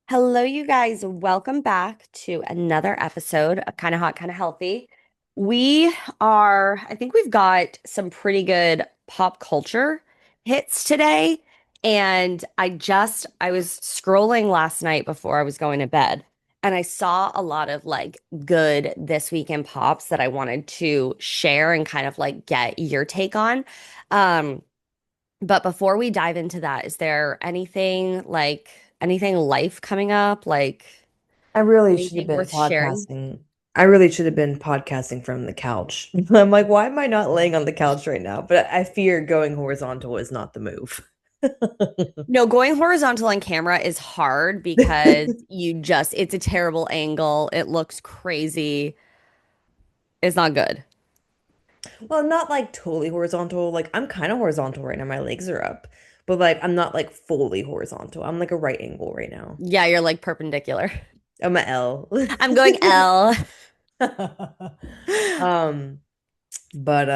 Hello, you guys. Welcome back to another episode of Kind of Hot, Kind of Healthy. I think we've got some pretty good pop culture hits today. And I was scrolling last night before I was going to bed, and I saw a lot of like good this weekend pops that I wanted to share and kind of like get your take on. Um, but before we dive into that, is there anything life coming up? Like I really should have anything been worth sharing? podcasting. I really should have been podcasting from the couch. I'm like, why am I not laying on the couch right now? But I fear going horizontal is not the move. No, going horizontal on camera is hard because it's a terrible angle. It looks crazy. It's not good. Well, not like totally horizontal. Like I'm kind of horizontal right now. My legs are up. But like I'm not like fully horizontal. I'm like a right angle right now. Yeah, you're like perpendicular. I'm a L. I'm going L. Um, but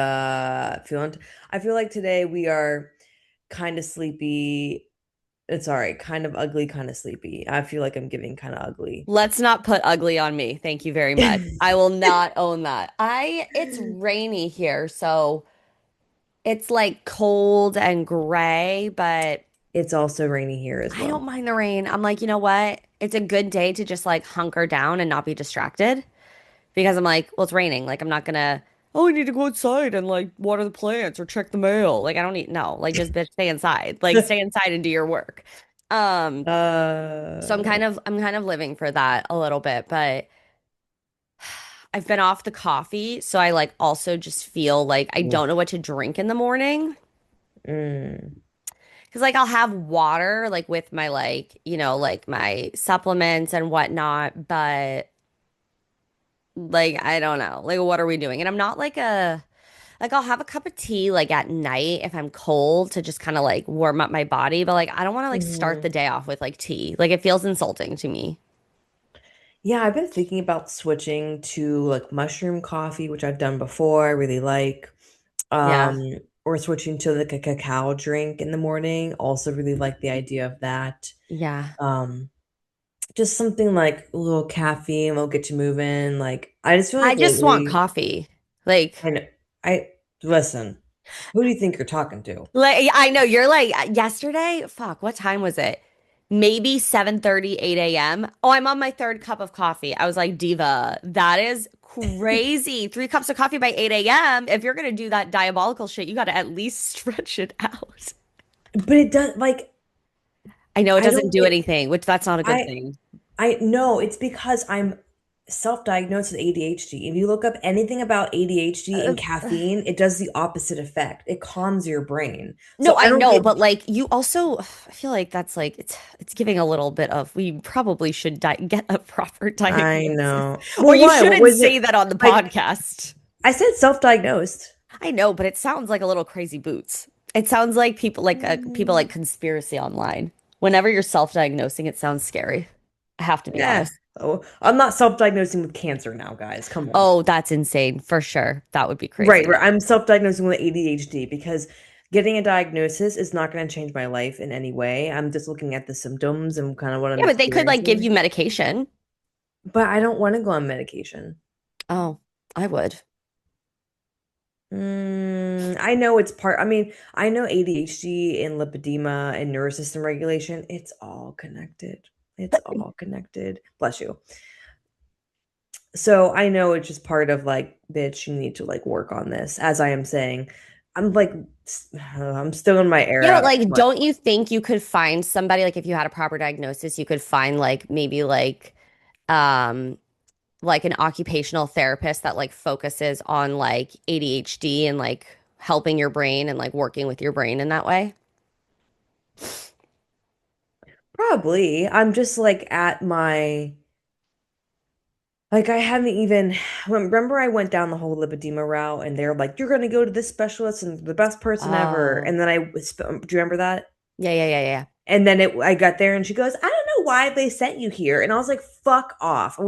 I feel like today we are kind of sleepy. It's all right, kind of ugly, kind of sleepy. I feel like I'm giving kind of ugly. Let's not put ugly on me. Thank you very much. I will not own that. It's rainy here, so it's like cold and gray, but It's also rainy here as I don't well. mind the rain. I'm like, you know what? It's a good day to just like hunker down and not be distracted because I'm like, well, it's raining. Like, I'm not gonna, oh, I need to go outside and like water the plants or check the mail. Like, I don't need, no, like, just bitch, stay inside. Like, stay inside and do your work. Um, so Uh, I'm kind of living for that a little bit, but I've been off the coffee. So I like also just feel like I don't know oof. what to drink in the morning. Mm. Because like I'll have water like with my like my supplements and whatnot, but like I don't know. Like what are we doing? And I'm not like I'll have a cup of tea like at night if I'm cold to just kind of like warm up my body, but like I don't want to like start the Mhm. day off with like tea. Like it feels insulting to me. Yeah, I've been thinking about switching to like mushroom coffee, which I've done before. I really like. Yeah. Um, or switching to like a cacao drink in the morning. Also really like the idea of that. Yeah. Um, just something like a little caffeine, will get you moving. Like I just feel I like just want lately, coffee. Like I know, I listen. Who do you think you're talking to? I know you're like yesterday. Fuck, what time was it? Maybe 7:30, 8 a.m. Oh, I'm on my third cup of coffee. I was like, Diva, that is crazy. 3 cups of coffee by 8 a.m. If you're gonna do that diabolical shit, you gotta at least stretch it out. But it does like I know it I doesn't don't do get anything, which that's not a good I thing. I know it's because I'm self-diagnosed with ADHD. If you look up anything about ADHD Uh, and caffeine, it does the opposite effect. It calms your brain. no, So I I don't know, get but like you also, I feel like that's like it's giving a little bit of we probably should get a proper I diagnosis, know. or Well, you why? What shouldn't was say it? that on the Like podcast. I said self-diagnosed. I know, but it sounds like a little crazy boots. It sounds like people like Mm, conspiracy online. Whenever you're self-diagnosing, it sounds scary. I have to be yeah. honest. Oh, I'm not self-diagnosing with cancer now, guys. Come on. Oh, that's insane for sure. That would be Right, crazy. right. I'm self-diagnosing with ADHD because getting a diagnosis is not going to change my life in any way. I'm just looking at the symptoms and kind of what I'm Yeah, but they could like give experiencing. you medication. But I don't want to go on medication. Oh, I would. I know it's part, I mean, I know ADHD and lipedema and neurosystem regulation, it's all connected. It's all connected. Bless you. So I know it's just part of like, bitch, you need to like work on this. As I am saying, I'm like, I'm still in my Yeah, but era. like, What? don't you think you could find somebody like if you had a proper diagnosis, you could find like maybe um like an occupational therapist that like focuses on like ADHD and like helping your brain and like working with your brain in that way? Probably. I'm just like at my like I haven't even remember I went down the whole lipedema route and they're like, you're gonna go to this specialist and the best person ever. Oh, And then do you remember that? yeah. And then I got there and she goes, I don't know why they sent you here. And I was like, fuck off.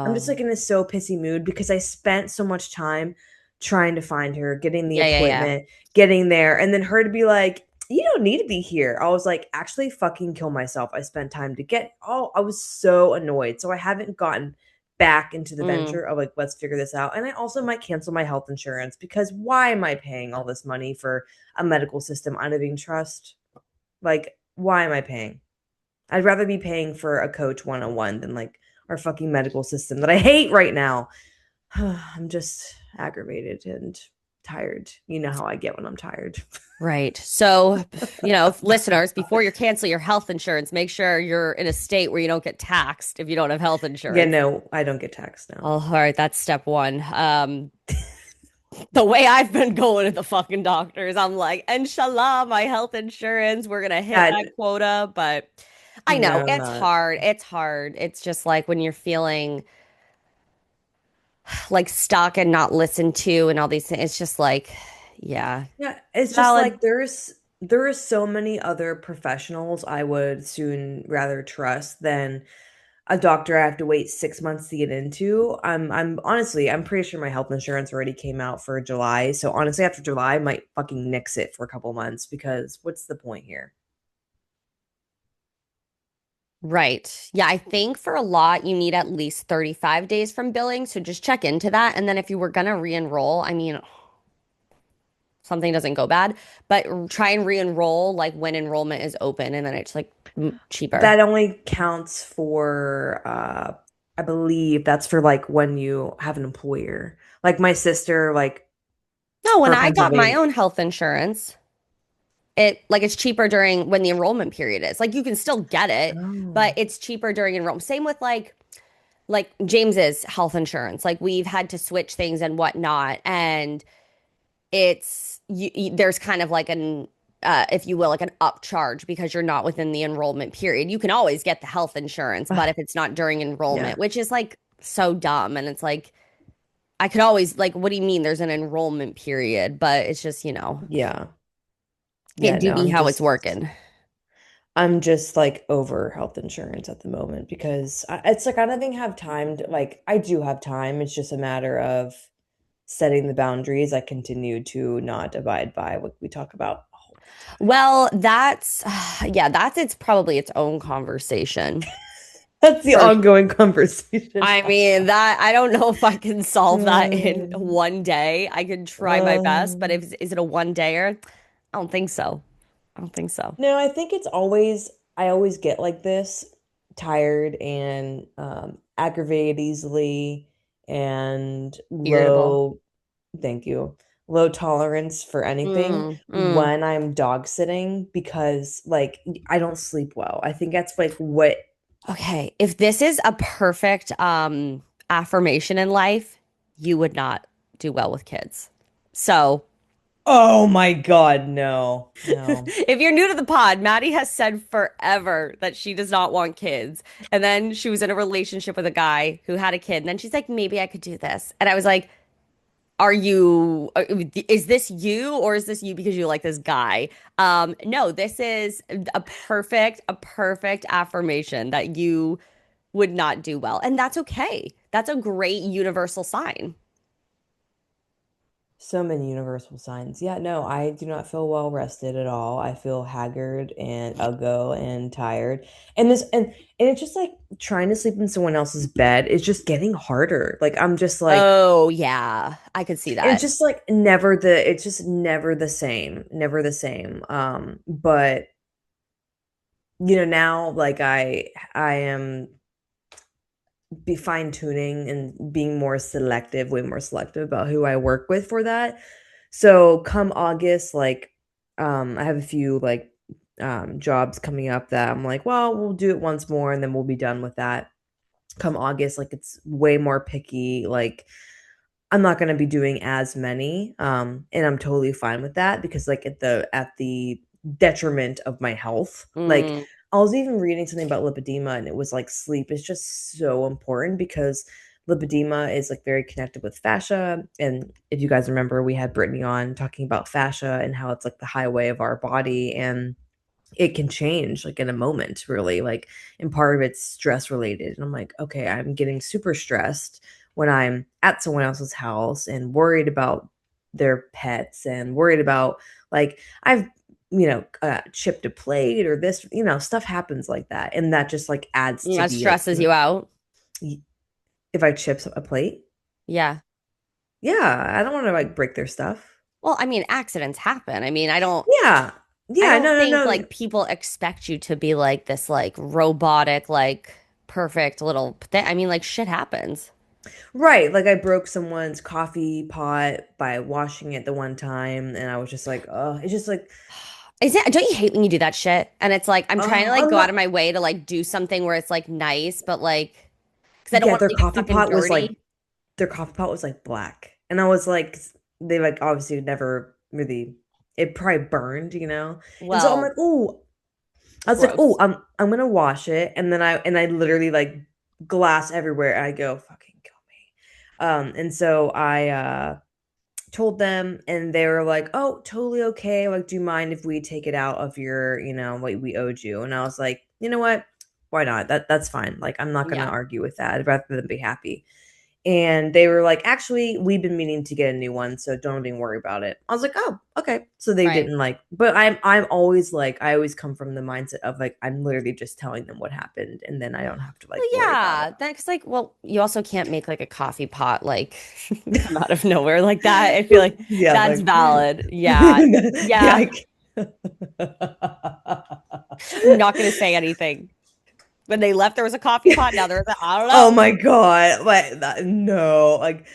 I'm just Oh, like in a so pissy mood because I spent so much time trying to find her, getting the yeah. appointment, getting there, and then her to be like, you don't need to be here. I was like, actually fucking kill myself. I spent time to get I was so annoyed. So I haven't gotten back into the Mm, venture of like, let's figure this out. And I also might cancel my health insurance because why am I paying all this money for a medical system I don't even trust? Like, why am I paying? I'd rather be paying for a coach 101 than like our fucking medical system that I hate right now. I'm just aggravated and tired. You know how I get when I'm tired. right. So, listeners, before you cancel your health insurance, make sure you're in a state where you don't get taxed if you don't have health Yeah, insurance. no, I don't get taxed now. Oh, all right, that's step one. The way I've been going to the fucking doctors, I'm like, inshallah, my health insurance, we're gonna hit Yeah, that quota. But I know no, I'm it's not. hard. It's hard. It's just like when you're feeling like stuck and not listened to and all these things. It's just like, yeah, Yeah, it's just valid. like there are so many other professionals I would soon rather trust than a doctor I have to wait 6 months to get into. I'm honestly, I'm pretty sure my health insurance already came out for July. So honestly, after July, I might fucking nix it for a couple months because what's the point here? Right. Yeah, I think for a lot, you need at least 35 days from billing. So just check into that. And then if you were gonna re-enroll, I mean, something doesn't go bad, but try and re-enroll like when enrollment is open and then it's like cheaper. That only counts for I believe that's for like when you have an employer. Like my sister, like No, when for I got my Pennsylvania. own health insurance, it's cheaper during when the enrollment period is. Like you can still get it, but Oh. it's cheaper during enrollment. Same with like James's health insurance. Like we've had to switch things and whatnot, and there's kind of like an if you will, like an upcharge because you're not within the enrollment period. You can always get the health insurance, but if it's not during Yeah. enrollment, which is like so dumb, and it's like I could always like, what do you mean there's an enrollment period? But it's just, Yeah. Yeah, it do no, be how it's working. I'm just like over health insurance at the moment because it's like I don't think I have time to, like I do have time. It's just a matter of setting the boundaries. I continue to not abide by what we talk about all the time. Well, that's yeah, it's probably its own conversation. That's the For ongoing conversation. I mean, that I don't know if I can solve that in Um, one day. I can try my best, but if um, is it a one dayer? I don't think so. I don't think so. no, I think it's always I always get like this, tired and aggravated easily and Irritable. low, thank you, low tolerance for anything Mm, mm. when I'm dog sitting because like I don't sleep well. I think that's like what. Okay, if this is a perfect affirmation in life, you would not do well with kids. So, Oh my God, no, no. if you're new to the pod, Maddie has said forever that she does not want kids. And then she was in a relationship with a guy who had a kid. And then she's like, maybe I could do this. And I was like, is this you or is this you because you like this guy? No, this is a perfect affirmation that you would not do well. And that's okay. That's a great universal sign. So many universal signs. Yeah, no, I do not feel well rested at all. I feel haggard and uggo and tired. And it's just like trying to sleep in someone else's bed is just getting harder. Like I'm just like Oh, yeah. I could see it's that. just like never the it's just never the same. Never the same. But now like I am be fine tuning and being more selective, way more selective about who I work with for that. So come August, like I have a few like jobs coming up that I'm like, well, we'll do it once more and then we'll be done with that. Come August, like it's way more picky. Like I'm not going to be doing as many and I'm totally fine with that because like at the detriment of my health. Like Mm, I was even reading something about lipedema and it was like sleep is just so important because lipedema is like very connected with fascia, and if you guys remember we had Brittany on talking about fascia and how it's like the highway of our body, and it can change like in a moment really, like, and part of it's stress related, and I'm like, okay, I'm getting super stressed when I'm at someone else's house and worried about their pets and worried about, like, I've chipped a plate or this, stuff happens like that. And that just like adds to That the like, stresses you out. if I chips a plate, Yeah. yeah, I don't want to like break their stuff. Well, I mean, accidents happen. I mean, Yeah. I Yeah, don't no, no, think no. like people expect you to be like this like robotic like perfect little thing. I mean, like shit happens. Right. Like I broke someone's coffee pot by washing it the one time and I was just like, oh, it's just like, Don't you hate when you do that shit? And it's like I'm trying to oh, like I'm go out not. of my way to like do something where it's like nice, but like because I don't Yeah, want to leave it fucking dirty. their coffee pot was like black. And I was like, they like obviously never really, it probably burned. And so I'm like, Well, oh, I was like, oh, gross. I'm gonna wash it. And I literally like glass everywhere. And I go, fucking kill me. And so I told them and they were like, oh, totally okay. Like, do you mind if we take it out of your, what we owed you? And I was like, you know what? Why not? That's fine. Like, I'm not gonna Yeah. argue with that. I'd rather than be happy. And they were like, actually, we've been meaning to get a new one, so don't even worry about it. I was like, oh, okay. So they Right. didn't like, but I'm always like, I always come from the mindset of like, I'm literally just telling them what happened, and then I don't have to like Well, worry about it. yeah. That's like, well, you also can't make like a coffee pot like come out of nowhere like that. I feel like Yeah, that's like, valid. Yeah. yeah, Yeah. I'm not gonna say anything. When they left, there was a coffee pot. Now there's a, I don't Oh know. my God. Like that, no. Like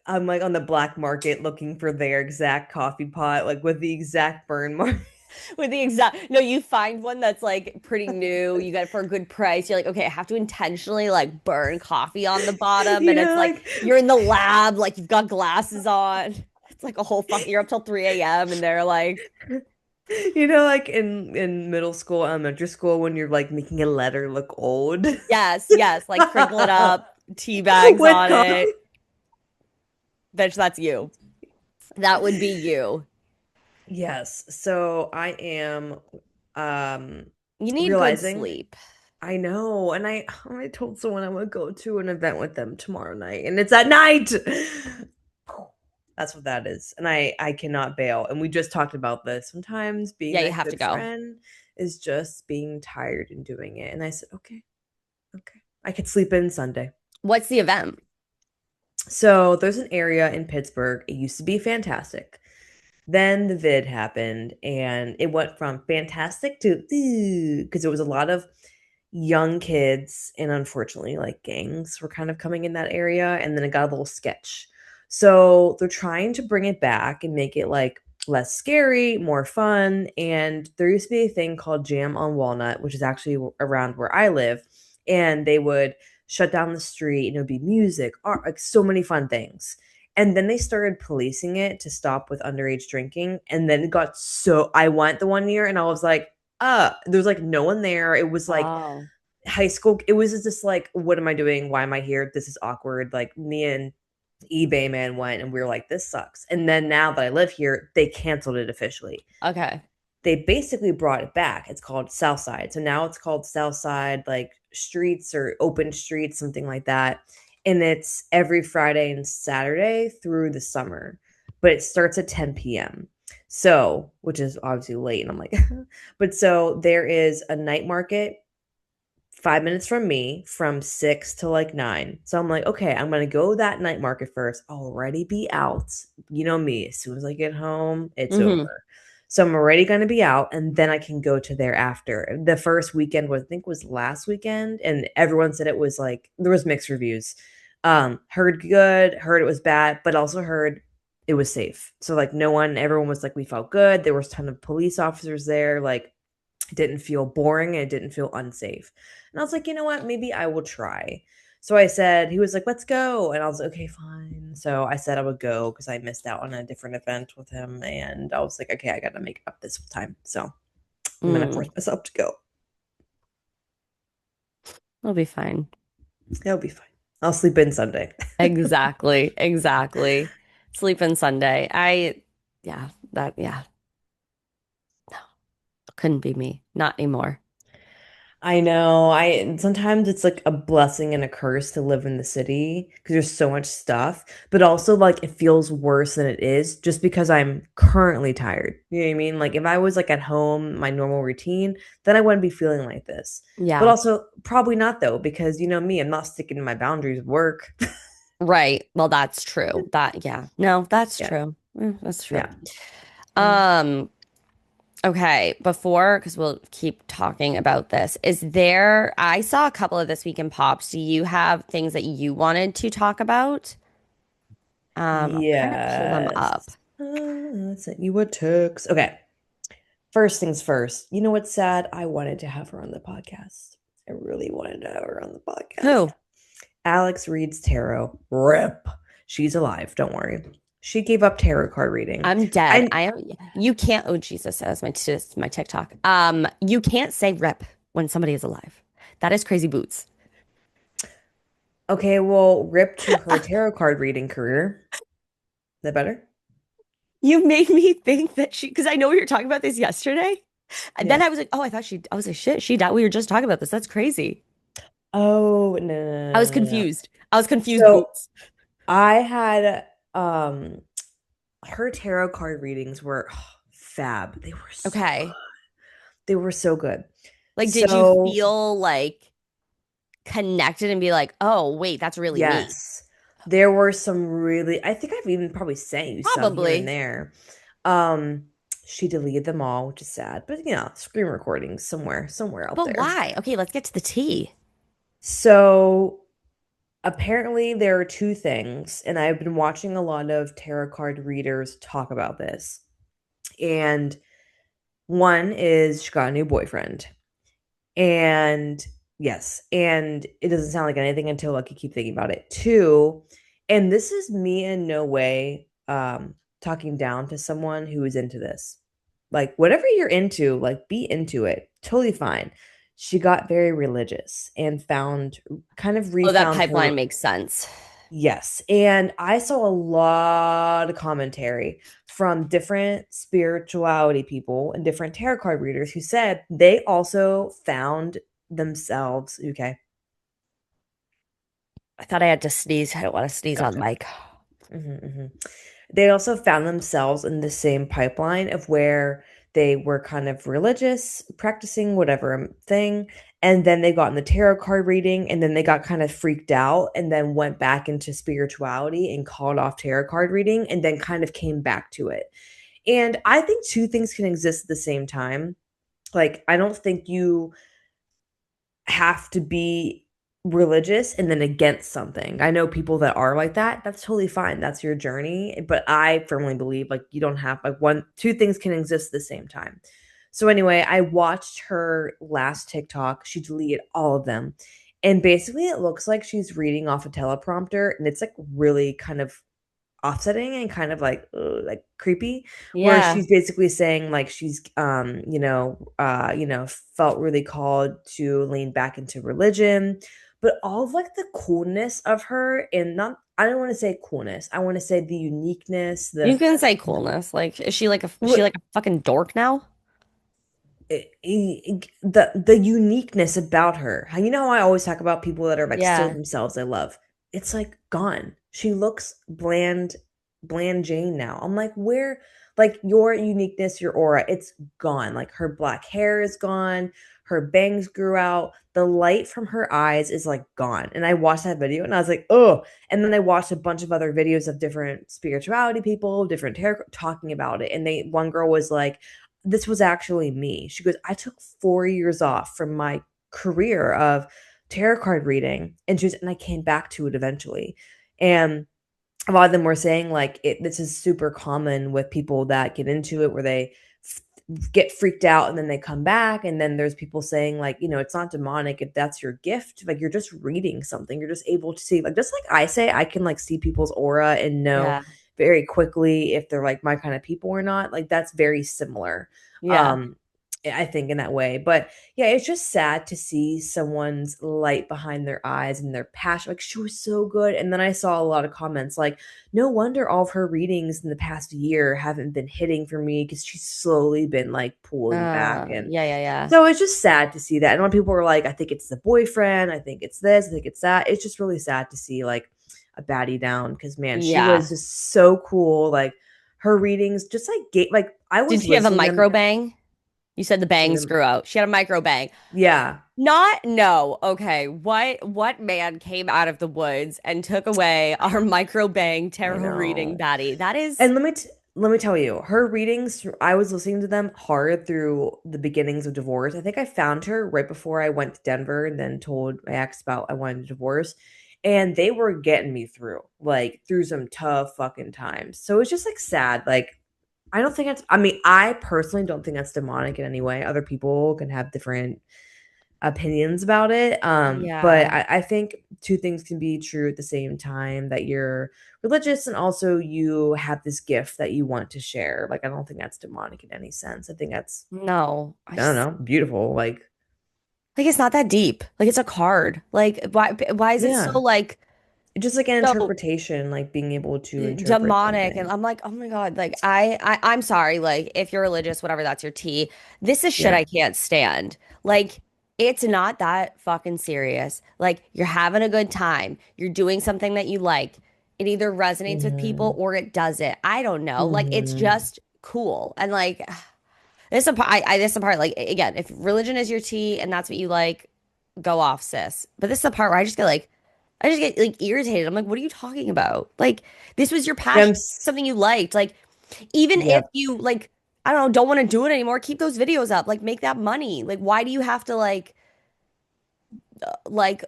I'm like on the black market looking for their exact coffee pot, like with the exact burn mark. With the exact, no, you find one that's like pretty new. You get it for a good price. You're like, okay, I have to intentionally like burn coffee on the bottom. You And it's know, like like you're in the lab, like you've got glasses on. It's like a whole fucking, you're up till 3 a.m. and they're like, like in middle school, elementary school, when you're like making a letter look old. yes, yes, like crinkle it up, tea bags With on coffee. it. Bitch, that's you. That would be you. Yes. So I am um You need good realizing sleep. I know, and I told someone I would go to an event with them tomorrow night, and it's at night. That's what that is, and I cannot bail. And we just talked about this. Sometimes being Yeah, you that have to good go. friend is just being tired and doing it. And I said, okay, okay, I could sleep in Sunday. What's the event? So there's an area in Pittsburgh. It used to be fantastic. Then the vid happened, and it went from fantastic to because it was a lot of young kids, and unfortunately, like gangs were kind of coming in that area, and then it got a little sketch. So they're trying to bring it back and make it like less scary, more fun. And there used to be a thing called Jam on Walnut, which is actually around where I live, and they would shut down the street, and it would be music, art, like so many fun things. And then they started policing it to stop with underage drinking. And then it got so I went the one year and I was like, there was like no one there. It was like Oh, high school. It was just like, what am I doing? Why am I here? This is awkward. Like me and eBay man went and we were like, this sucks. And then now that I live here, they canceled it officially. okay. They basically brought it back. It's called Southside. So now it's called Southside, like streets or open streets, something like that. And it's every Friday and Saturday through the summer, but it starts at 10 p.m. So, which is obviously late. And I'm like, but so there is a night market 5 minutes from me from 6 to like 9. So I'm like, okay, I'm gonna go that night market first. I'll already be out. You know me, as soon as I get home, it's Hmm. over. So I'm already gonna be out, and then I can go to there after. The first weekend was, I think, was last weekend, and everyone said it was like there was mixed reviews. Heard good, heard it was bad, but also heard it was safe. So like no one, everyone was like, we felt good. There was a ton of police officers there. Like it didn't feel boring and it didn't feel unsafe. And I was like, you know what? Maybe I will try. So I said, he was like, let's go. And I was like, okay, fine. So I said I would go because I missed out on a different event with him. And I was like, okay, I got to make up this time. So I'm going to force Mm, myself to go. it'll be fine. It'll be fine. I'll sleep in Sunday. Exactly. Exactly. Sleep in Sunday. Yeah, yeah, couldn't be me. Not anymore. I know. I sometimes it's like a blessing and a curse to live in the city because there's so much stuff, but also like it feels worse than it is just because I'm currently tired. You know what I mean? Like if I was like at home, my normal routine, then I wouldn't be feeling like this. But Yeah. also probably not though, because you know me, I'm not sticking to my boundaries of work. Right. Well, that's true. Yeah. No, that's Yeah. true. That's true. Yeah. Mm. Um, okay, because we'll keep talking about this. I saw a couple of this week in Pops. Do you have things that you wanted to talk about? I'm trying to pull them up. Yes. Sent you a text. Okay. First things first. You know what's sad? I wanted to have her on the podcast. I really wanted to have her on the podcast. Who? Alex reads tarot. Rip. She's alive. Don't worry. She gave up tarot card reading. I'm dead. I I am. You can't. Oh, Jesus, that's my TikTok. You can't say rep when somebody is alive. That is crazy boots. okay, well, rip to her tarot card reading career. Is that better? You made me think that because I know we were talking about this yesterday. And then Yeah. I was like, oh, I was like, shit, she died. We were just talking about this. That's crazy. Oh, no, I was no, no, no, no. confused. I was confused, So boots. I had her tarot card readings were fab. They were so good. Okay. They were so good. Like, did you So, feel like connected and be like, oh, wait, that's really me? yes, there were some really, I think I've even probably sent you some here and Probably. there. Um, she deleted them all, which is sad, but screen recordings somewhere out But there. why? Okay, let's get to the tea. So apparently there are two things, and I've been watching a lot of tarot card readers talk about this. And one is she got a new boyfriend. And yes, and it doesn't sound like anything until like you keep thinking about it. Two, and this is me in no way talking down to someone who is into this. Like whatever you're into, like be into it. Totally fine. She got very religious and found kind of Oh, that refound her. pipeline makes sense. Yes. And I saw a lot of commentary from different spirituality people and different tarot card readers who said they also found themselves. Okay. I thought I had to sneeze. I don't want to sneeze on Gotcha. mic. Hmm. They also found themselves in the same pipeline of where they were kind of religious, practicing whatever thing, and then they got in the tarot card reading, and then they got kind of freaked out, and then went back into spirituality and called off tarot card reading, and then kind of came back to it. And I think two things can exist at the same time. Like, I don't think you have to be religious and then against something. I know people that are like that. That's totally fine. That's your journey. But I firmly believe like you don't have like two things can exist at the same time. So anyway, I watched her last TikTok. She deleted all of them. And basically it looks like she's reading off a teleprompter and it's like really kind of offsetting and kind of like like creepy, where Yeah. she's basically saying like she's felt really called to lean back into religion, but all of like the coolness of her, and not, I don't want to say coolness, I want to say the uniqueness, You can say coolness. Like, is she what like a fucking dork now? the uniqueness about her. How, how I always talk about people that are like still Yeah. themselves, I love. It's like gone. She looks bland Jane now. I'm like, where, like your uniqueness, your aura, it's gone. Like her black hair is gone, her bangs grew out, the light from her eyes is like gone. And I watched that video and I was like, oh. And then I watched a bunch of other videos of different spirituality people, different hair talking about it. And one girl was like, this was actually me. She goes, I took 4 years off from my career of tarot card reading, and I came back to it eventually. And a lot of them were saying like this is super common with people that get into it, where they get freaked out and then they come back. And then there's people saying like, it's not demonic if that's your gift. Like you're just reading something. You're just able to see, like, just like I say, I can like see people's aura and know Yeah. very quickly if they're like my kind of people or not. Like that's very similar. Yeah. Um, I think in that way. But yeah, it's just sad to see someone's light behind their eyes and their passion. Like she was so good. And then I saw a lot of comments like, no wonder all of her readings in the past year haven't been hitting for me because she's slowly been like pulling back. And Yeah, yeah, yeah. so it's just sad to see that. And when people were like, I think it's the boyfriend, I think it's this, I think it's that, it's just really sad to see like a baddie down because man, she was Yeah. just so cool. Like her readings just like gave like I Did was she have a listening to them. micro bang? You said the She bangs didn't- grew out. She had a micro bang. Yeah, Not no. Okay. What man came out of the woods and took away our micro bang I tarot reading know. baddie? That is And let me tell you, her readings, I was listening to them hard through the beginnings of divorce. I think I found her right before I went to Denver and then told my ex about I wanted a divorce. And they were getting me through, like through some tough fucking times. So it's just like sad. Like I don't think it's I mean, I personally don't think that's demonic in any way. Other people can have different opinions about it. But yeah. I think two things can be true at the same time that you're religious and also you have this gift that you want to share. Like, I don't think that's demonic in any sense. I think that's, No. I don't know, beautiful. Like, Like it's not that deep. Like it's a card. Like why is it so yeah, like just like an so interpretation, like being able to interpret demonic? And something. I'm like, oh my God, like I'm sorry, like if you're religious, whatever, that's your tea. This is shit Yeah. I can't stand. Like it's not that fucking serious. Like you're having a good time. You're doing something that you like. It either resonates with people Hmm. or it doesn't. I don't know. Like it's Hmm. just cool. And like this is a part this is the part like again, if religion is your tea and that's what you like, go off, sis. But this is the part where I just get like irritated. I'm like, what are you talking about? Like, this was your Yeah, passion, something you liked. Like, even if yep. you like, I don't know, don't want to do it anymore, keep those videos up. Like, make that money. Like, why do you have to like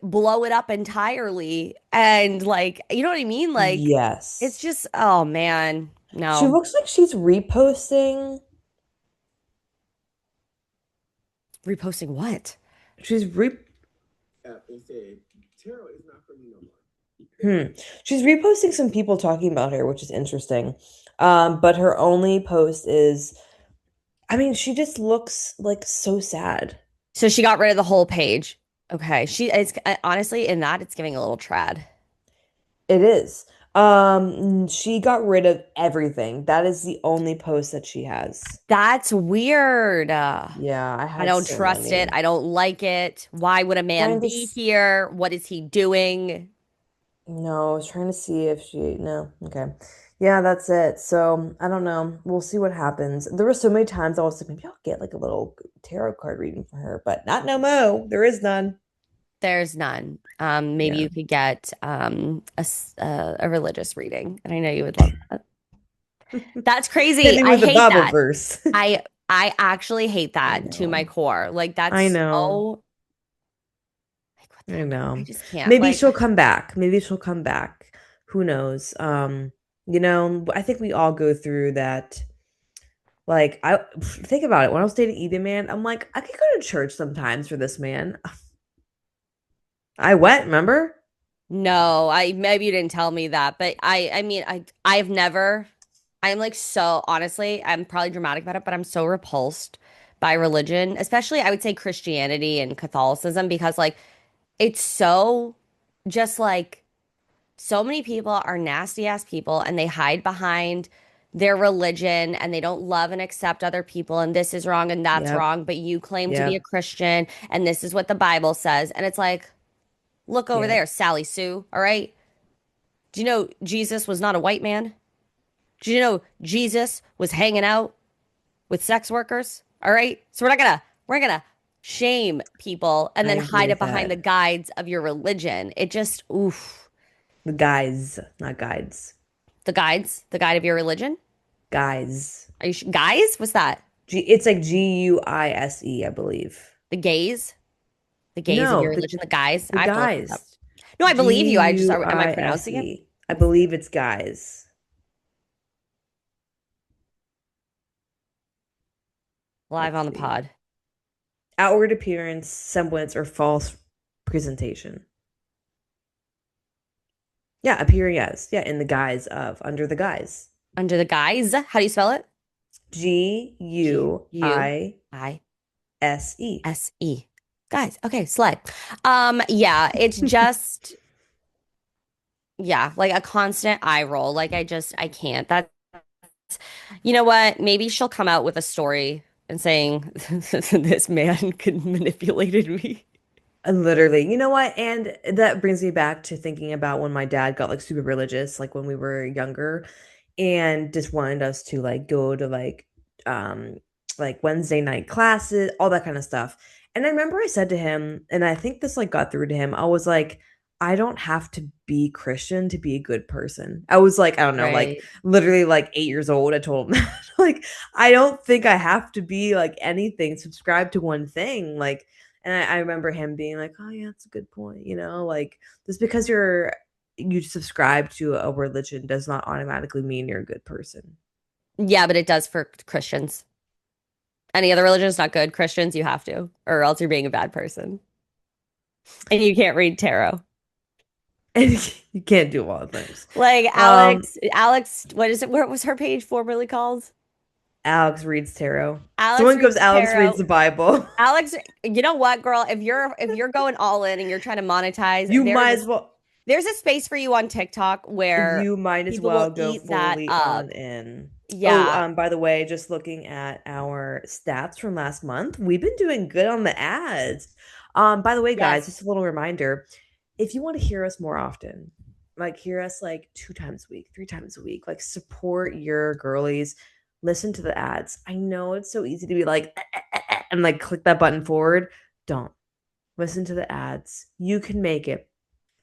blow it up entirely? And like, you know what I mean? Like, it's Yes. just, oh man, She no. looks like she's reposting. Reposting what? She's re Hmm. She's reposting some people talking about her, which is interesting. But her only post is, I mean, she just looks like so sad. So she got rid of the whole page. Okay. She is honestly in that it's giving a little trad. It is. She got rid of everything. That is the only post that she has. That's weird. Yeah, I I had don't so trust it. many. I don't like it. Why would a man Trying to, be here? What is he doing? no, I was trying to see if she, no, okay. Yeah, that's it. So I don't know. We'll see what happens. There were so many times I was like, maybe I'll get like a little tarot card reading for her, but not no mo. There is none. There's none. Maybe Yeah. you could get a religious reading, and I know you would love that. That's Hit crazy. me I with a hate Bible that. verse. I I actually hate I that to my know. core. Like I that's know. so like what the I heck? I know. just can't. Maybe Like she'll come back. Maybe she'll come back. Who knows? I think we all go through that. Like, I think about it. When I was dating Ethan, man, I'm like, I could go to church sometimes for this man. I went, remember? no, I maybe you didn't tell me that, but I mean I've never I'm like so honestly, I'm probably dramatic about it, but I'm so repulsed by religion, especially I would say Christianity and Catholicism because like it's so just like so many people are nasty ass people and they hide behind their religion and they don't love and accept other people and this is wrong and that's Yep. wrong, but you claim to be a Yep. Christian and this is what the Bible says. And it's like, look over Yep. there, Sally Sue, all right? Do you know Jesus was not a white man? Do you know Jesus was hanging out with sex workers? All right. So we're not gonna shame people and I then agree hide it with behind that. the guides of your religion. It just oof. The guys, not guides. The guide of your religion? Guys. Are you guys? What's that? It's like Guise, I believe. The gays? The gays of your No, religion? The guys? the I have to look this up. guys. No, I believe you. Am I pronouncing it? Guise. I believe it's guys. Live Let's on the see. pod. Outward appearance, semblance, or false presentation. Yeah, appearing as. Yeah, in the guise of, under the guise. Under the guise? How do you spell it? G G U U I I. SE. SE. Guys, okay, slay. Yeah, it's just yeah, like a constant eye roll. Like I can't. That's you know what? Maybe she'll come out with a story and saying this man could manipulated me. Literally, you know what? And that brings me back to thinking about when my dad got like super religious, like when we were younger, and just wanted us to like go to um like Wednesday night classes, all that kind of stuff. And I remember I said to him, and I think this like got through to him, I was like, I don't have to be Christian to be a good person. I was like, I don't know, like Right. literally like 8 years old. I told him that. Like, I don't think I have to be like anything, subscribe to one thing. Like, and I remember him being like, "Oh yeah, that's a good point." Like just because you subscribe to a religion does not automatically mean you're a good person. Yeah, but it does for Christians. Any other religion is not good. Christians, you have to, or else you're being a bad person. And you can't read tarot. And you can't do all the things. Like Um, Alex, what is it? What was her page formerly called? Alex reads tarot. Alex Someone goes, reads Alex reads tarot. the Bible. Alex, you know what, girl? If you're going all in and you're trying to monetize, You might as well. there's a space for you on TikTok where You might as people will well go eat that fully on up. in. Oh, Yeah. by the way, just looking at our stats from last month, we've been doing good on the ads. By the way, guys, Yes. just a little reminder, if you want to hear us more often, like hear us like 2 times a week, 3 times a week, like support your girlies, listen to the ads. I know it's so easy to be like and like click that button forward. Don't listen to the ads. You can make it.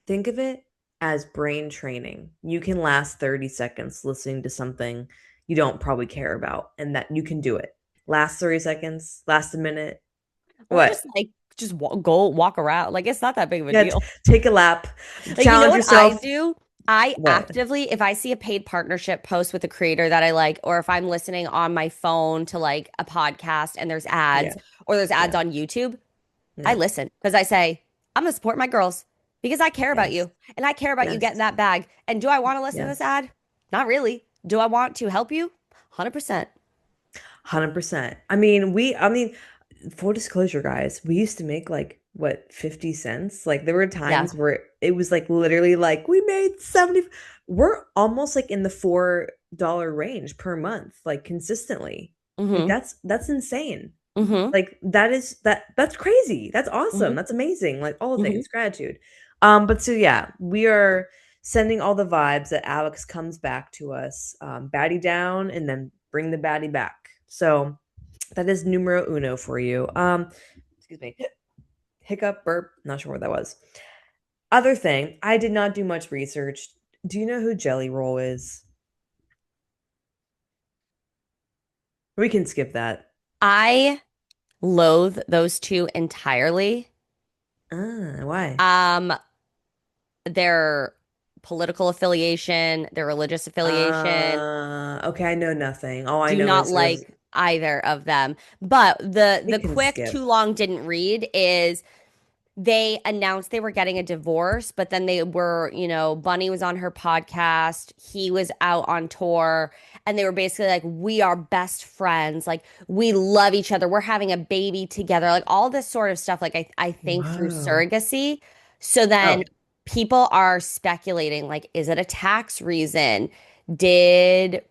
Think of it as brain training. You can last 30 seconds listening to something you don't probably care about, and that you can do it. Last 30 seconds, last a minute. Or What? just go walk around. Like it's not that big of a Yeah, deal. take a lap, Like you know challenge what I yourself. do? I What? actively, if I see a paid partnership post with a creator that I like, or if I'm listening on my phone to like a podcast and there's Yeah, ads, or there's ads yeah, on YouTube, I yeah. listen because I say, I'm gonna support my girls because I care about Yes, you and I care about you getting yes, that bag. And do I want to listen to this yes. ad? Not really. Do I want to help you? 100%. 100%. I mean, full disclosure, guys, we used to make like what, 50 cents? Like there were Yeah. times where it was like literally like we made 70. We're almost like in the $4 range per month, like consistently. Like Mm-hmm. that's insane. Mm-hmm. Like that's crazy. That's awesome. Mm-hmm. That's amazing. Like all the Mm-hmm. things, gratitude. But so yeah, we are sending all the vibes that Alex comes back to us, baddie down, and then bring the baddie back. So that is numero uno for you. Excuse me. Hiccup, burp, not sure what that was. Other thing, I did not do much research. Do you know who Jelly Roll is? We can skip that. I loathe those two entirely. Why? Um, their political affiliation, their religious affiliation, Okay, I know nothing. All I do know not is there's like either of them. But we the can quick skip. too long didn't read is they announced they were getting a divorce, but then they were, Bunnie was on her podcast, he was out on tour, and they were basically like, we are best friends, like we love each other, we're having a baby together, like all this sort of stuff, like I think through Whoa. surrogacy. So then Oh, people are speculating, like, is it a tax reason? Did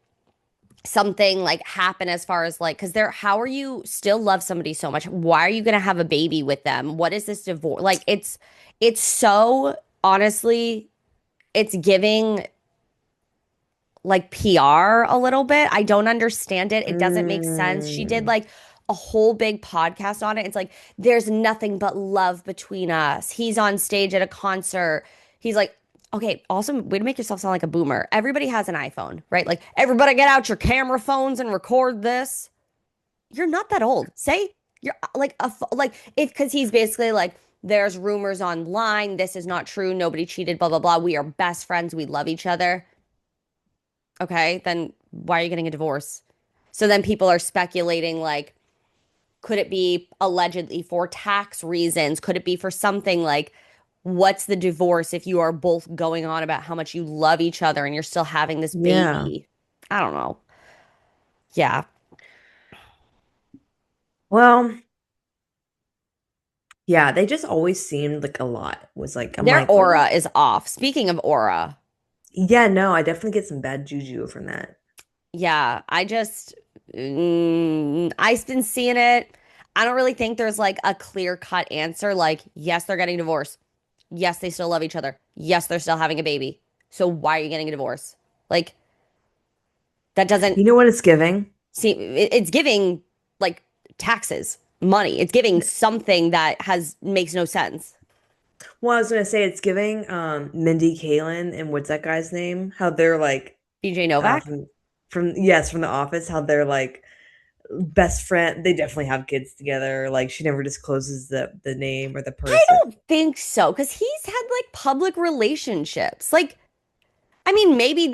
something like happen as far as like because they're how are you still love somebody so much, why are you gonna have a baby with them, what is this divorce like, it's so honestly it's giving like PR a little bit. I don't understand it. It doesn't make sense. She did mm, like a whole big podcast on it. It's like, there's nothing but love between us. He's on stage at a concert. He's like, okay, awesome. Way to make yourself sound like a boomer. Everybody has an iPhone, right? Like, everybody get out your camera phones and record this. You're not that old. Say you're like like if because he's basically like, there's rumors online. This is not true. Nobody cheated. Blah blah blah. We are best friends. We love each other. Okay, then why are you getting a divorce? So then people are speculating like, could it be allegedly for tax reasons? Could it be for something like, what's the divorce if you are both going on about how much you love each other and you're still having this yeah. baby? I don't know. Yeah. Well, Yeah, they just always seemed like a lot. Was like I'm Their like, oh aura is off. Speaking of aura, yeah, no, I definitely get some bad juju from that. yeah, I've been seeing it. I don't really think there's like a clear-cut answer like, yes, they're getting divorced. Yes, they still love each other. Yes, they're still having a baby. So why are you getting a divorce? Like that doesn't You know what it's giving? seem it's giving like taxes, money. It's giving something that has makes no sense. Well, I was gonna say it's giving Mindy Kaling and what's that guy's name? How they're like BJ Novak? from yes, from The Office, how they're like best friend. They definitely have kids together. Like she never discloses the name or the I person. don't think so because he's had like public relationships. Like, I mean, maybe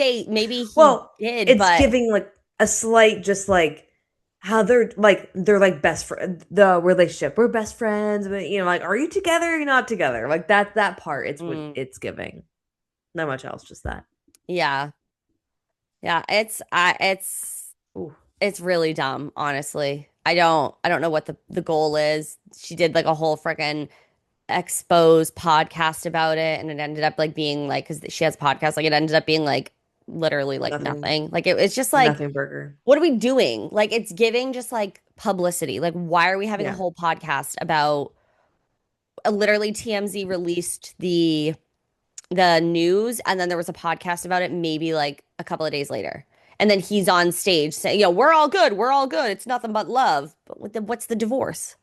he Well, did, it's but giving like a slight just like how they're like best friend the relationship. We're best friends, but like are you together or you're not together? Like that part, it's what mm, it's giving. Not much else, just that. yeah, yeah, Ooh. it's really dumb, honestly. I don't know what the goal is. She did like a whole freaking expose podcast about it, and it ended up like being like because she has podcasts, like it ended up being like literally like Nothing, nothing. Like it's just like, nothing burger. what are we doing? Like it's giving just like publicity. Like why are we having a Yeah. whole podcast about literally TMZ released the news and then there was a podcast about it maybe like a couple of days later. And then he's on stage saying, we're all good. We're all good. It's nothing but love. But what's the divorce?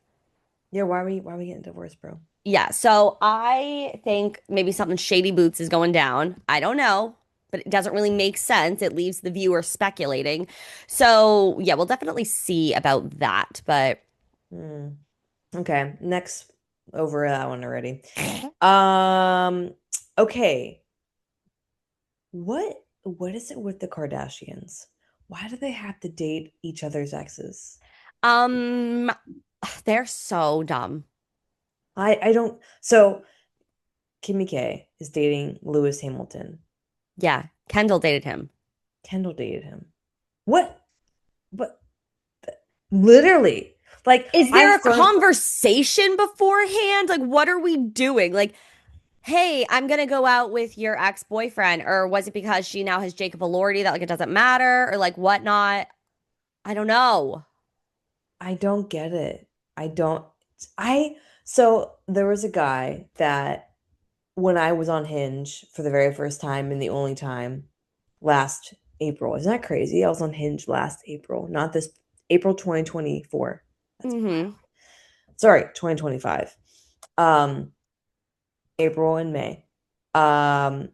Yeah, why are we getting divorced, bro? Yeah, so I think maybe something shady boots is going down. I don't know, but it doesn't really make sense. It leaves the viewer speculating. So, yeah, we'll definitely see about that. But Hmm. Okay, next over that one already. Um, okay. What is it with the Kardashians? Why do they have to date each other's exes? um they're so dumb. I don't so Kimmy K is dating Lewis Hamilton. Yeah, Kendall dated him. Kendall dated him. What? But literally, like Is I there have a friends. conversation beforehand? Like, what are we doing? Like, hey, I'm gonna go out with your ex-boyfriend, or was it because she now has Jacob Elordi that like it doesn't matter, or like whatnot? I don't know. I don't get it. I don't. I so there was a guy that when I was on Hinge for the very first time and the only time last April. Isn't that crazy? I was on Hinge last April, not this April 2024. That's Mm-hmm. wild. Sorry, 2025. Um, April and May. Um,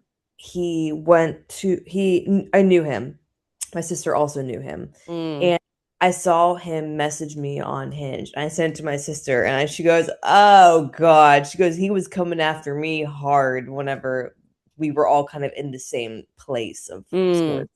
I knew him. My sister also knew him. Mm. And I saw him message me on Hinge. I sent it to my sister and she goes, "Oh God." She goes, "He was coming after me hard whenever we were all kind of in the same place of Mm. sorts."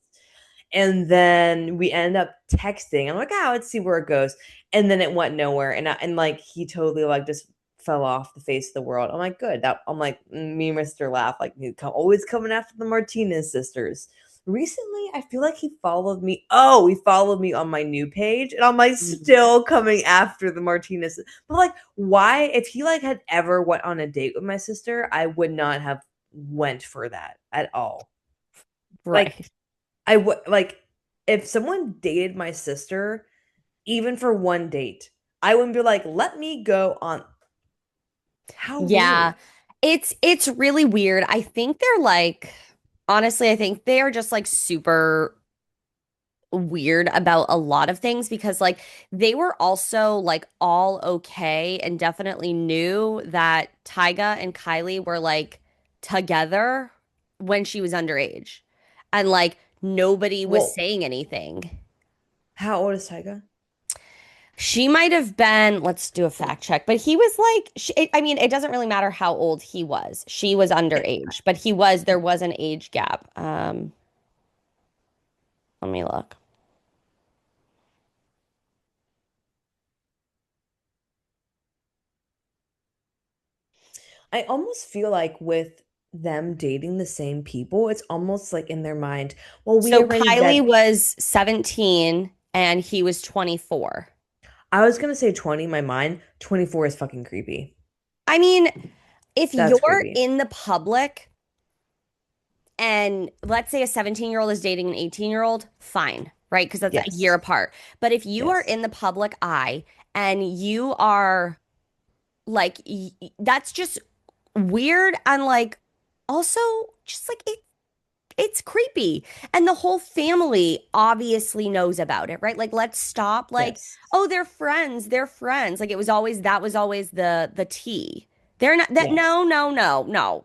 And then we end up texting. I'm like, "Ah, let's see where it goes." And then it went nowhere. And like he totally like just fell off the face of the world. I'm like, good. I'm like, me and my sister laugh like always coming after the Martinez sisters. Recently, I feel like he followed me. Oh, he followed me on my new page, and I'm like Mm. still coming after the Martinez. But like, why? If he like had ever went on a date with my sister, I would not have went for that at all. Like, Right. I would like if someone dated my sister, even for one date, I wouldn't be like, let me go on. How Yeah. weird. It's really weird. I think they're like honestly, I think they are just like super weird about a lot of things because like they were also like all okay and definitely knew that Tyga and Kylie were like together when she was underage. And like nobody was Well, saying anything. how old is Tyga? She might have been, let's do a fact check, but he was like, I mean, it doesn't really matter how old he was. She was underage, but there was an age gap. Let me look. I almost feel like with them dating the same people, it's almost like in their mind, well, we So already Kylie vet. was 17 and he was 24. I was gonna say 20 in my mind. 24 is fucking creepy. I mean, if That's you're creepy. in the public and let's say a 17-year-old is dating an 18-year-old, fine, right? Because that's a year Yes. apart. But if you are Yes. in the public eye and you are like, that's just weird and like also just like it's creepy. And the whole family obviously knows about it, right? Like let's stop like, Yes. oh, they're friends, they're friends. Like it was always that was always the tea. They're not that Yes.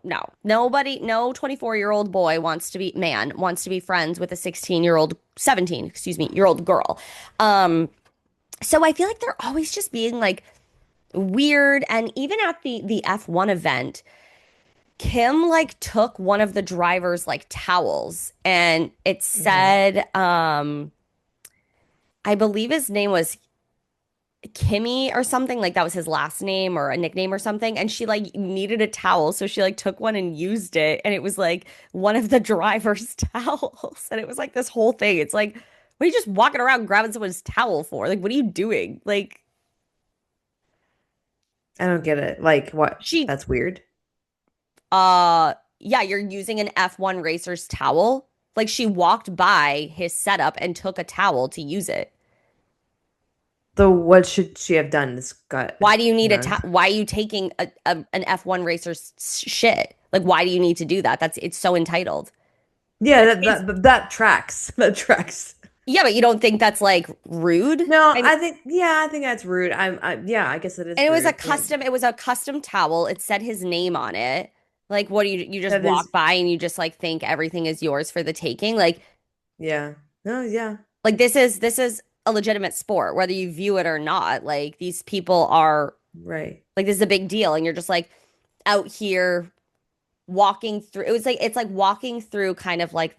no. Nobody, no 24-year-old boy wants to be man wants to be friends with a 16-year-old, 17, excuse me, year old girl. Um, so I feel like they're always just being like weird. And even at the F1 event, Kim like took one of the driver's like towels and it Hmm. said I believe his name was Kimmy or something, like that was his last name or a nickname or something, and she like needed a towel so she like took one and used it and it was like one of the driver's towels and it was like this whole thing. It's like, what are you just walking around grabbing someone's towel for? Like what are you doing? Like I don't get it. Like, what? she That's weird. yeah, you're using an F1 racer's towel. Like she walked by his setup and took a towel to use it. So what should she have done? This got, Why do you need you a know. ta why are you taking an F1 racer's shit? Like why do you need to do that? That's it's so entitled. Yeah, And that it's that tracks. That tracks. yeah, but you don't think that's like rude? No, I mean, I think yeah, I think that's rude. Yeah, I guess it and is rude. Like it was a custom towel. It said his name on it. Like what do you just that walk is by and you just like think everything is yours for the taking? yeah. No, yeah, Like this is a legitimate sport, whether you view it or not. Like these people are right. like this is a big deal, and you're just like out here walking through. It was like it's like walking through kind of like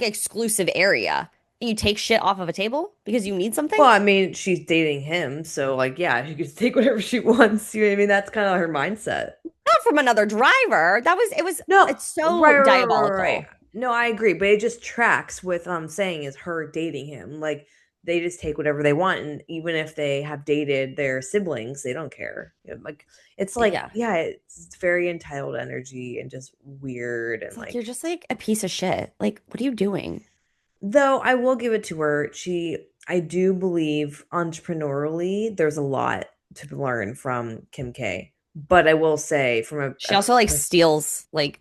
exclusive area. You take shit off of a table because you need something. Well, I mean, she's dating him, so like yeah, she can take whatever she wants. You know what I mean? That's kind of her mindset. Not from another driver. No, It's right, so right, right, right, right. diabolical. No, I agree, but it just tracks with saying is her dating him. Like they just take whatever they want, and even if they have dated their siblings, they don't care. You know, like it's like Yeah. yeah, it's very entitled energy and just weird It's and like you're like. just like a piece of shit. Like, what are you doing? Though I will give it to her, I do believe entrepreneurially, there's a lot to learn from Kim K. But I will say, from She also like steals like,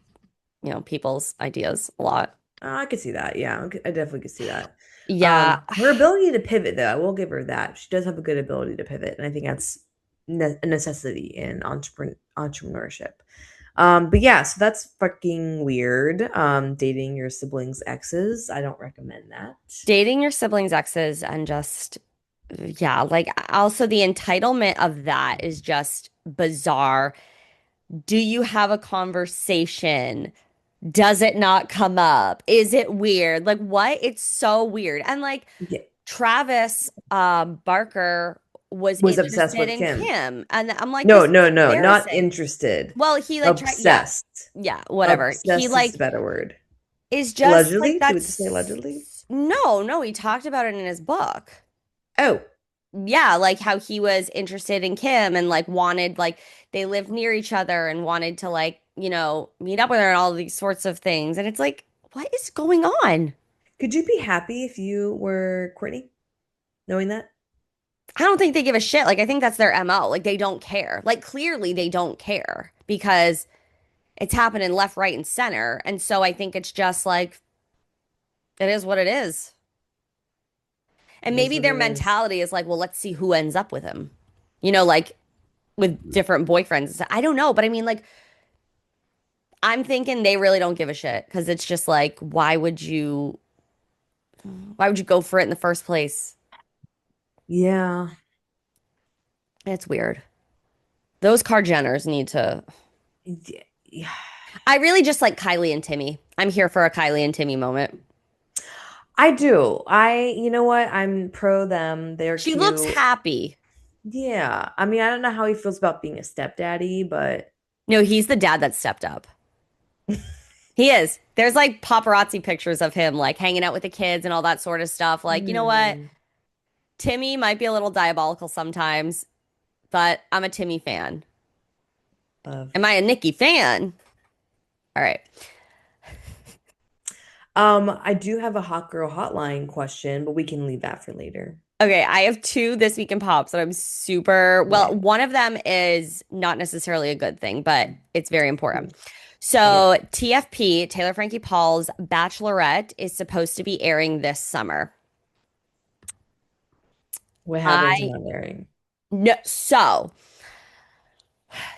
people's ideas a lot. I could see that. Yeah, I definitely could see that. Yeah. Her ability to pivot, though, I will give her that. She does have a good ability to pivot, and I think that's a necessity in entrepreneurship. But yeah, so that's fucking weird. Dating your siblings' exes, I don't recommend that. Dating your siblings' exes and just, yeah, like also the entitlement of that is just bizarre. Do you have a conversation? Does it not come up? Is it weird? Like what? It's so weird. And like Yeah, Travis Barker was was obsessed interested with in Kim. Kim. And I'm like, No, this is no, no, not embarrassing. interested. Well, he like tried, yeah, Obsessed. yeah, whatever. He Obsessed is a like better word. is just like Allegedly? Do we just say allegedly? that's no, he talked about it in his book. Oh, Yeah, like how he was interested in Kim and like wanted like they lived near each other and wanted to like, meet up with her and all these sorts of things. And it's like, what is going on? could you be happy if you were Courtney, knowing that? I don't think they give a shit. Like I think that's their MO. Like they don't care. Like clearly they don't care because it's happening left, right, and center. And so I think it's just like it is what it is. And It is maybe what their it is. mentality is like, well, let's see who ends up with him. Like with different boyfriends. I don't know, but I mean like I'm thinking they really don't give a shit because it's just like, why would you go for it in the first place? Yeah. It's weird. Those Jenners need to. Yeah. I really just like Kylie and Timmy. I'm here for a Kylie and Timmy moment. I do. You know what? I'm pro them. They're She looks cute. happy. Yeah. I mean, I don't know how he feels about being a stepdaddy, but No, he's the dad that stepped up. He is. There's like paparazzi pictures of him like hanging out with the kids and all that sort of stuff. Like, you know what? hmm. Timmy might be a little diabolical sometimes, but I'm a Timmy fan. Love. Am I a Nicki fan? All right. I do have a hot girl hotline question, but we can leave that for later. Okay, I have two this week in pops that I'm super well. Okay. One of them is not necessarily a good thing, but it's very important. Okay. So, TFP, Taylor Frankie Paul's Bachelorette, is supposed to be airing this summer. What happens in I that airing? no, so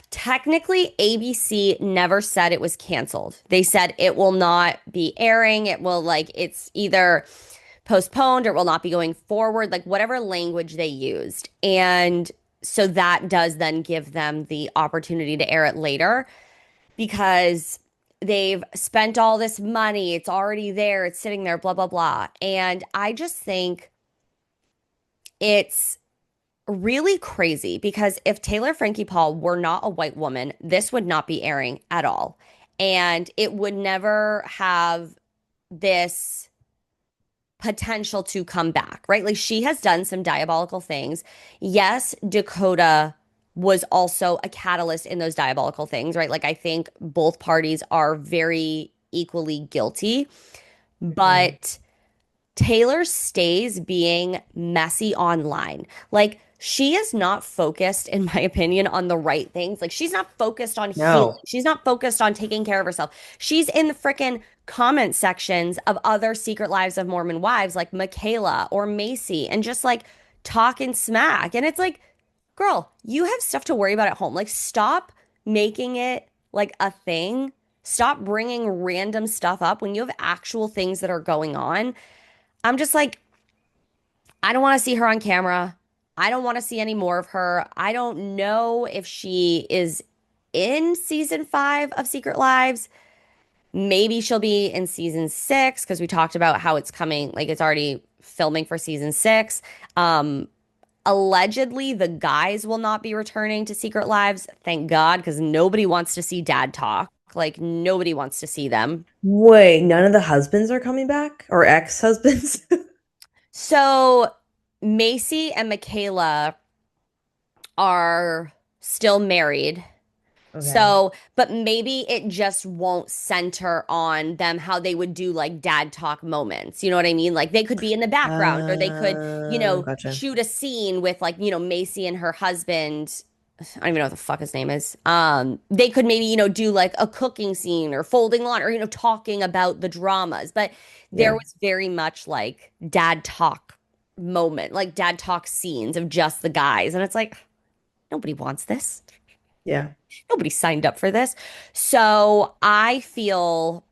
technically, ABC never said it was canceled. They said it will not be airing. It will it's either postponed or it will not be going forward, like whatever language they used. And so that does then give them the opportunity to air it later because they've spent all this money. It's already there. It's sitting there, blah, blah, blah. And I just think it's really crazy because if Taylor Frankie Paul were not a white woman, this would not be airing at all. And it would never have this potential to come back, right? Like she has done some diabolical things. Yes, Dakota was also a catalyst in those diabolical things, right? Like I think both parties are very equally guilty, Mhm. but Taylor stays being messy online. Like she is not focused, in my opinion, on the right things. Like she's not focused on healing. No. She's not focused on taking care of herself. She's in the freaking comment sections of other Secret Lives of Mormon wives like Michaela or Macy and just like talking smack. And it's like, girl, you have stuff to worry about at home. Like stop making it like a thing. Stop bringing random stuff up when you have actual things that are going on. I'm just like, I don't want to see her on camera. I don't want to see any more of her. I don't know if she is in season 5 of Secret Lives. Maybe she'll be in season 6 because we talked about how it's coming, like it's already filming for season 6. Um, Allegedly, the guys will not be returning to Secret Lives. Thank God, because nobody wants to see dad talk. Like nobody wants to see them. Wait, none of the husbands are coming back? Or ex-husbands? So Macy and Michaela are still married. Okay. So, but maybe it just won't center on them how they would do like dad talk moments. You know what I mean? Like they could be in the background or they could, Gotcha. shoot a scene with like, Macy and her husband. I don't even know what the fuck his name is. They could maybe, do like a cooking scene or folding laundry or, talking about the dramas. But there Yeah. was very much like dad talk moment, like dad talk scenes of just the guys. And it's like, nobody wants this. Yeah. Nobody signed up for this. So I feel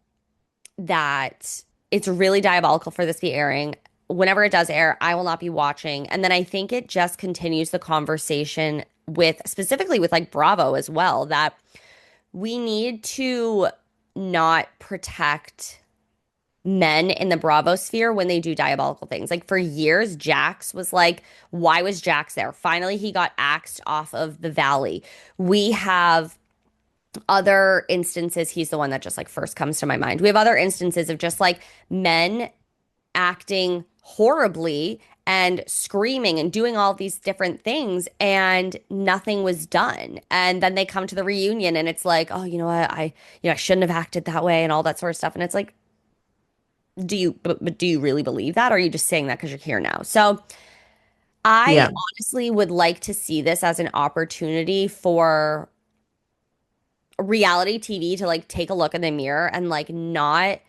that it's really diabolical for this to be airing. Whenever it does air, I will not be watching. And then I think it just continues the conversation with specifically with like Bravo as well, that we need to not protect men in the Bravo sphere when they do diabolical things. Like for years, Jax was like, why was Jax there? Finally, he got axed off of the Valley. We have other instances, he's the one that just like first comes to my mind. We have other instances of just like men acting horribly and screaming and doing all these different things and nothing was done. And then they come to the reunion and it's like, oh, you know what? I shouldn't have acted that way and all that sort of stuff. And it's like, but do you really believe that? Or are you just saying that because you're here now? So I Yeah. honestly would like to see this as an opportunity for reality TV to like take a look in the mirror and like not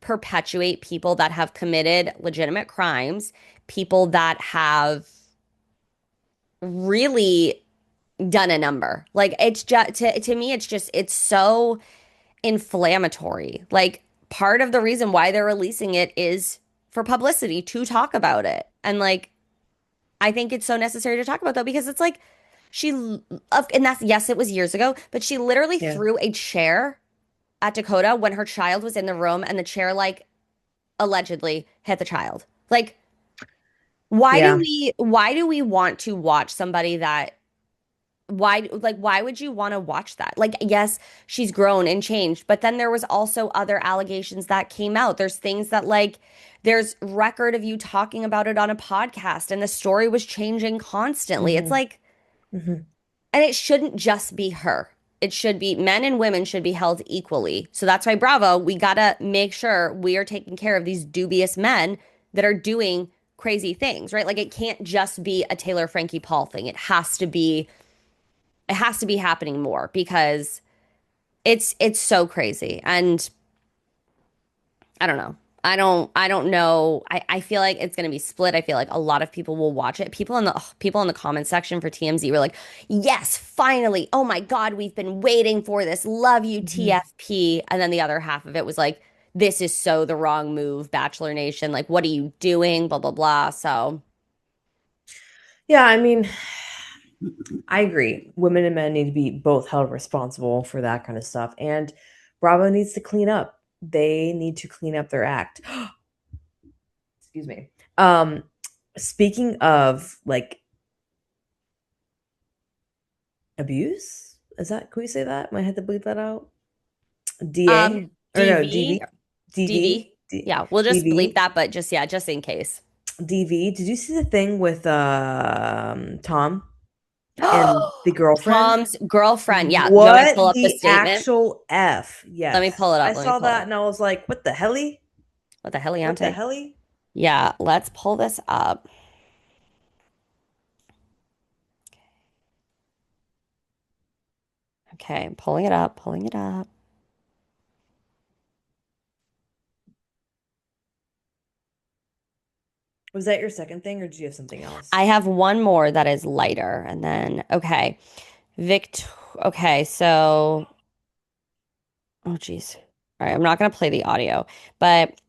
perpetuate people that have committed legitimate crimes, people that have really done a number. Like it's just to me it's so inflammatory. Like part of the reason why they're releasing it is for publicity to talk about it. And like I think it's so necessary to talk about though because it's like she and that's yes, it was years ago, but she literally Yeah. threw a chair at Dakota when her child was in the room and the chair like allegedly hit the child. Like Yeah. why do we want to watch somebody that why would you want to watch that? Like yes, she's grown and changed, but then there was also other allegations that came out. There's things that like there's record of you talking about it on a podcast and the story was changing constantly. It's Hmm. like Hmm. and it shouldn't just be her. it should be men and women should be held equally. So that's why, Bravo, we gotta make sure we are taking care of these dubious men that are doing crazy things, right? Like it can't just be a Taylor Frankie Paul thing. It has to be happening more because it's so crazy. And I don't know. I don't know. I feel like it's gonna be split. I feel like a lot of people will watch it. People in the comment section for TMZ were like, yes, finally. Oh my God, we've been waiting for this. Love you, Mhm. TFP. And then the other half of it was like, this is so the wrong move, Bachelor Nation. Like, what are you doing? Blah, blah, blah. So Yeah, I mean, I agree. Women and men need to be both held responsible for that kind of stuff. And Bravo needs to clean up. They need to clean up their act. Excuse me. Um, Speaking of like abuse, is that, can we say that? Might have to bleep that out. DA or no, DV, DV, DV, DV. Yeah, we'll just bleep DV, that, but just yeah, just in case. DV. Did you see the thing with Tom and the girlfriend? Tom's girlfriend. Yeah. Do you want me to What pull up the the statement? actual F? Let me pull Yes. it I up. Let me saw pull it that up. and I was like, what the helly? What the What the heliante? helly? Yeah, let's pull this up. Okay, I'm pulling it up, pulling it up. Was that your second thing or did you have something else? I have one more that is lighter, and then okay. Vict okay, so oh geez. All right, I'm not gonna play the audio, but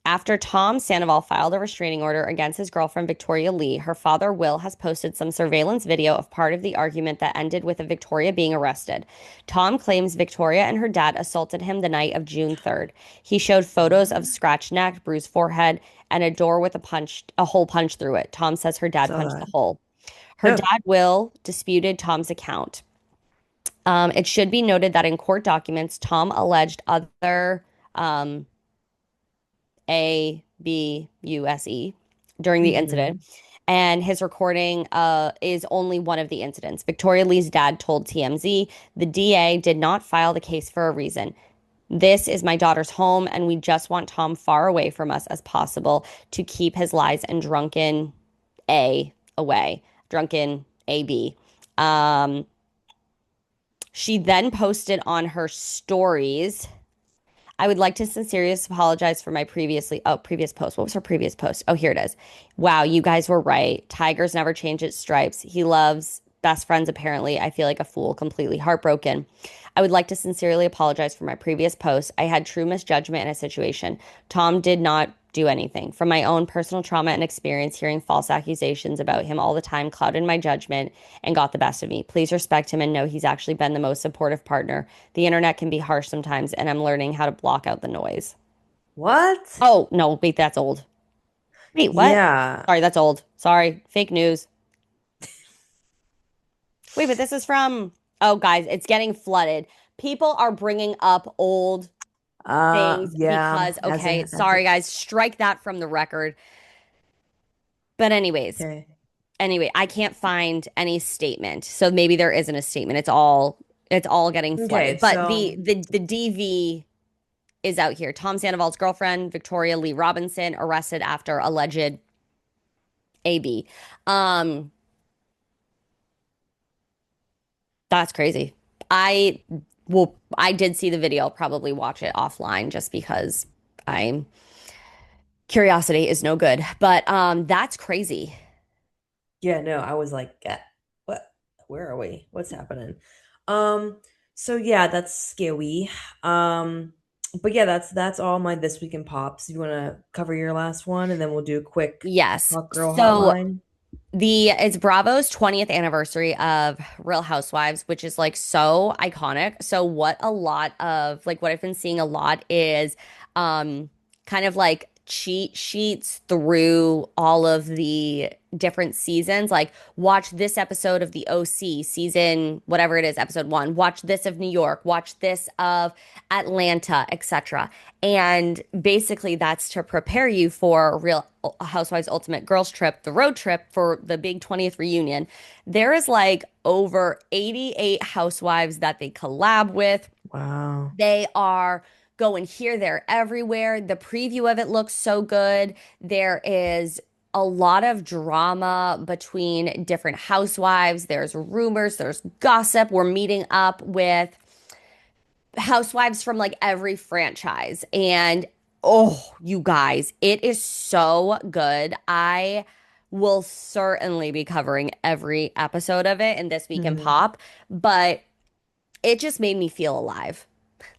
after Tom Sandoval filed a restraining order against his girlfriend Victoria Lee, her father Will has posted some surveillance video of part of the argument that ended with Victoria being arrested. Tom claims Victoria and her dad assaulted him the night of June 3rd. He showed photos of What? scratched neck, bruised forehead, and a door with a hole punched through it. Tom says her dad Saw punched the that. hole. Her Oh, dad Will disputed Tom's account. It should be noted that in court documents, Tom alleged other um, ABUSE during the incident. hmm. And his recording is only one of the incidents. Victoria Lee's dad told TMZ the DA did not file the case for a reason. This is my daughter's home, and we just want Tom far away from us as possible to keep his lies and drunken A away, drunken AB. Um, she then posted on her stories. I would like to sincerely apologize for my previous post. What was her previous post? Oh, here it is. Wow, you guys were right. Tigers never change its stripes. He loves best friends, apparently. I feel like a fool, completely heartbroken. I would like to sincerely apologize for my previous post. I had true misjudgment in a situation. Tom did not do anything. From my own personal trauma and experience, hearing false accusations about him all the time clouded my judgment and got the best of me. Please respect him and know he's actually been the most supportive partner. The internet can be harsh sometimes, and I'm learning how to block out the noise. What? Oh, no, wait, that's old. Wait, what? Yeah. Sorry, that's old. Sorry, fake news. Wait, but this is from, oh, guys, it's getting flooded. People are bringing up old things Yeah, because, okay, as sorry, it. guys, strike that from the record. But, anyways, Okay. I can't find any statement. So maybe there isn't a statement. It's all getting Okay, flooded. But so the DV is out here. Tom Sandoval's girlfriend, Victoria Lee Robinson, arrested after alleged AB. Um, that's crazy. I I did see the video. I'll probably watch it offline just because I'm curiosity is no good. But that's crazy. yeah, no, I was like, what? Where are we? What's happening? Um, so yeah, that's scary. Um, but yeah, that's all my this week in pops. You want to cover your last one, and then we'll do a quick Yes. hot girl So hotline. it's Bravo's 20th anniversary of Real Housewives, which is like so iconic. So what I've been seeing a lot is kind of like cheat sheets through all of the different seasons. Like, watch this episode of the OC, season whatever it is, episode one. Watch this of New York. Watch this of Atlanta, etc. And basically, that's to prepare you for Real Housewives Ultimate Girls Trip, the road trip for the big 20th reunion. There is like over 88 housewives that they collab with. Wow. They are going here, there, everywhere. The preview of it looks so good. There is a lot of drama between different housewives. There's rumors, there's gossip. We're meeting up with housewives from like every franchise. And oh, you guys, it is so good. I will certainly be covering every episode of it in This Week in Hmm. Pop, but it just made me feel alive.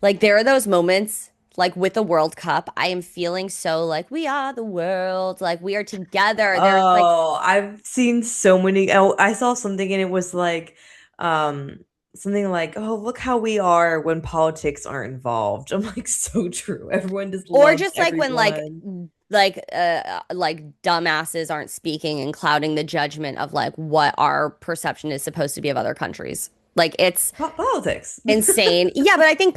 Like there are those moments like with the World Cup, I am feeling so like we are the world, like we are together. There's like Oh, I've seen so many. Oh, I saw something and it was like, um, something like, "Oh, look how we are when politics aren't involved." I'm like, so true. Everyone just or loves just like when everyone. like dumbasses aren't speaking and clouding the judgment of like what our perception is supposed to be of other countries. Like it's Politics. insane. Yeah, but I think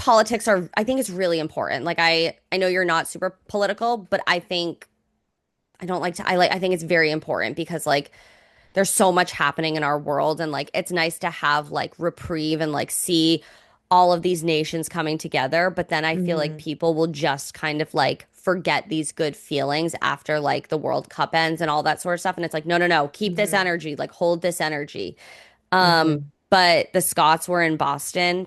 it's really important. Like I know you're not super political, but I think I don't like to I think it's very important because like there's so much happening in our world and like it's nice to have like reprieve and like see all of these nations coming together, but then I feel like Hmm. people will just kind of like forget these good feelings after like the World Cup ends and all that sort of stuff, and it's like no, no, no, keep this Hmm. energy, like hold this energy. um Hmm. but the Scots were in Boston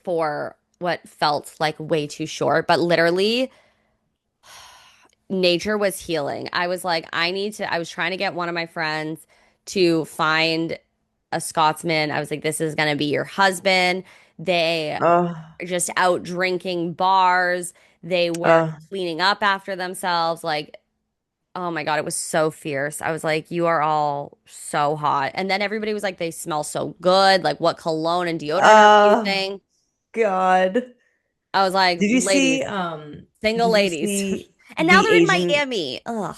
for what felt like way too short, but literally nature was healing. I was like, I was trying to get one of my friends to find a Scotsman. I was like, this is going to be your husband. They Oh, are just out drinking bars. They weren't uh, cleaning up after themselves. Like, oh my God, it was so fierce. I was like, you are all so hot. And then everybody was like, they smell so good. Like, what cologne and deodorant are you uh, using? God. I was like, Did you ladies, see, single did you ladies. see And now they're in Asian, Miami. Ugh.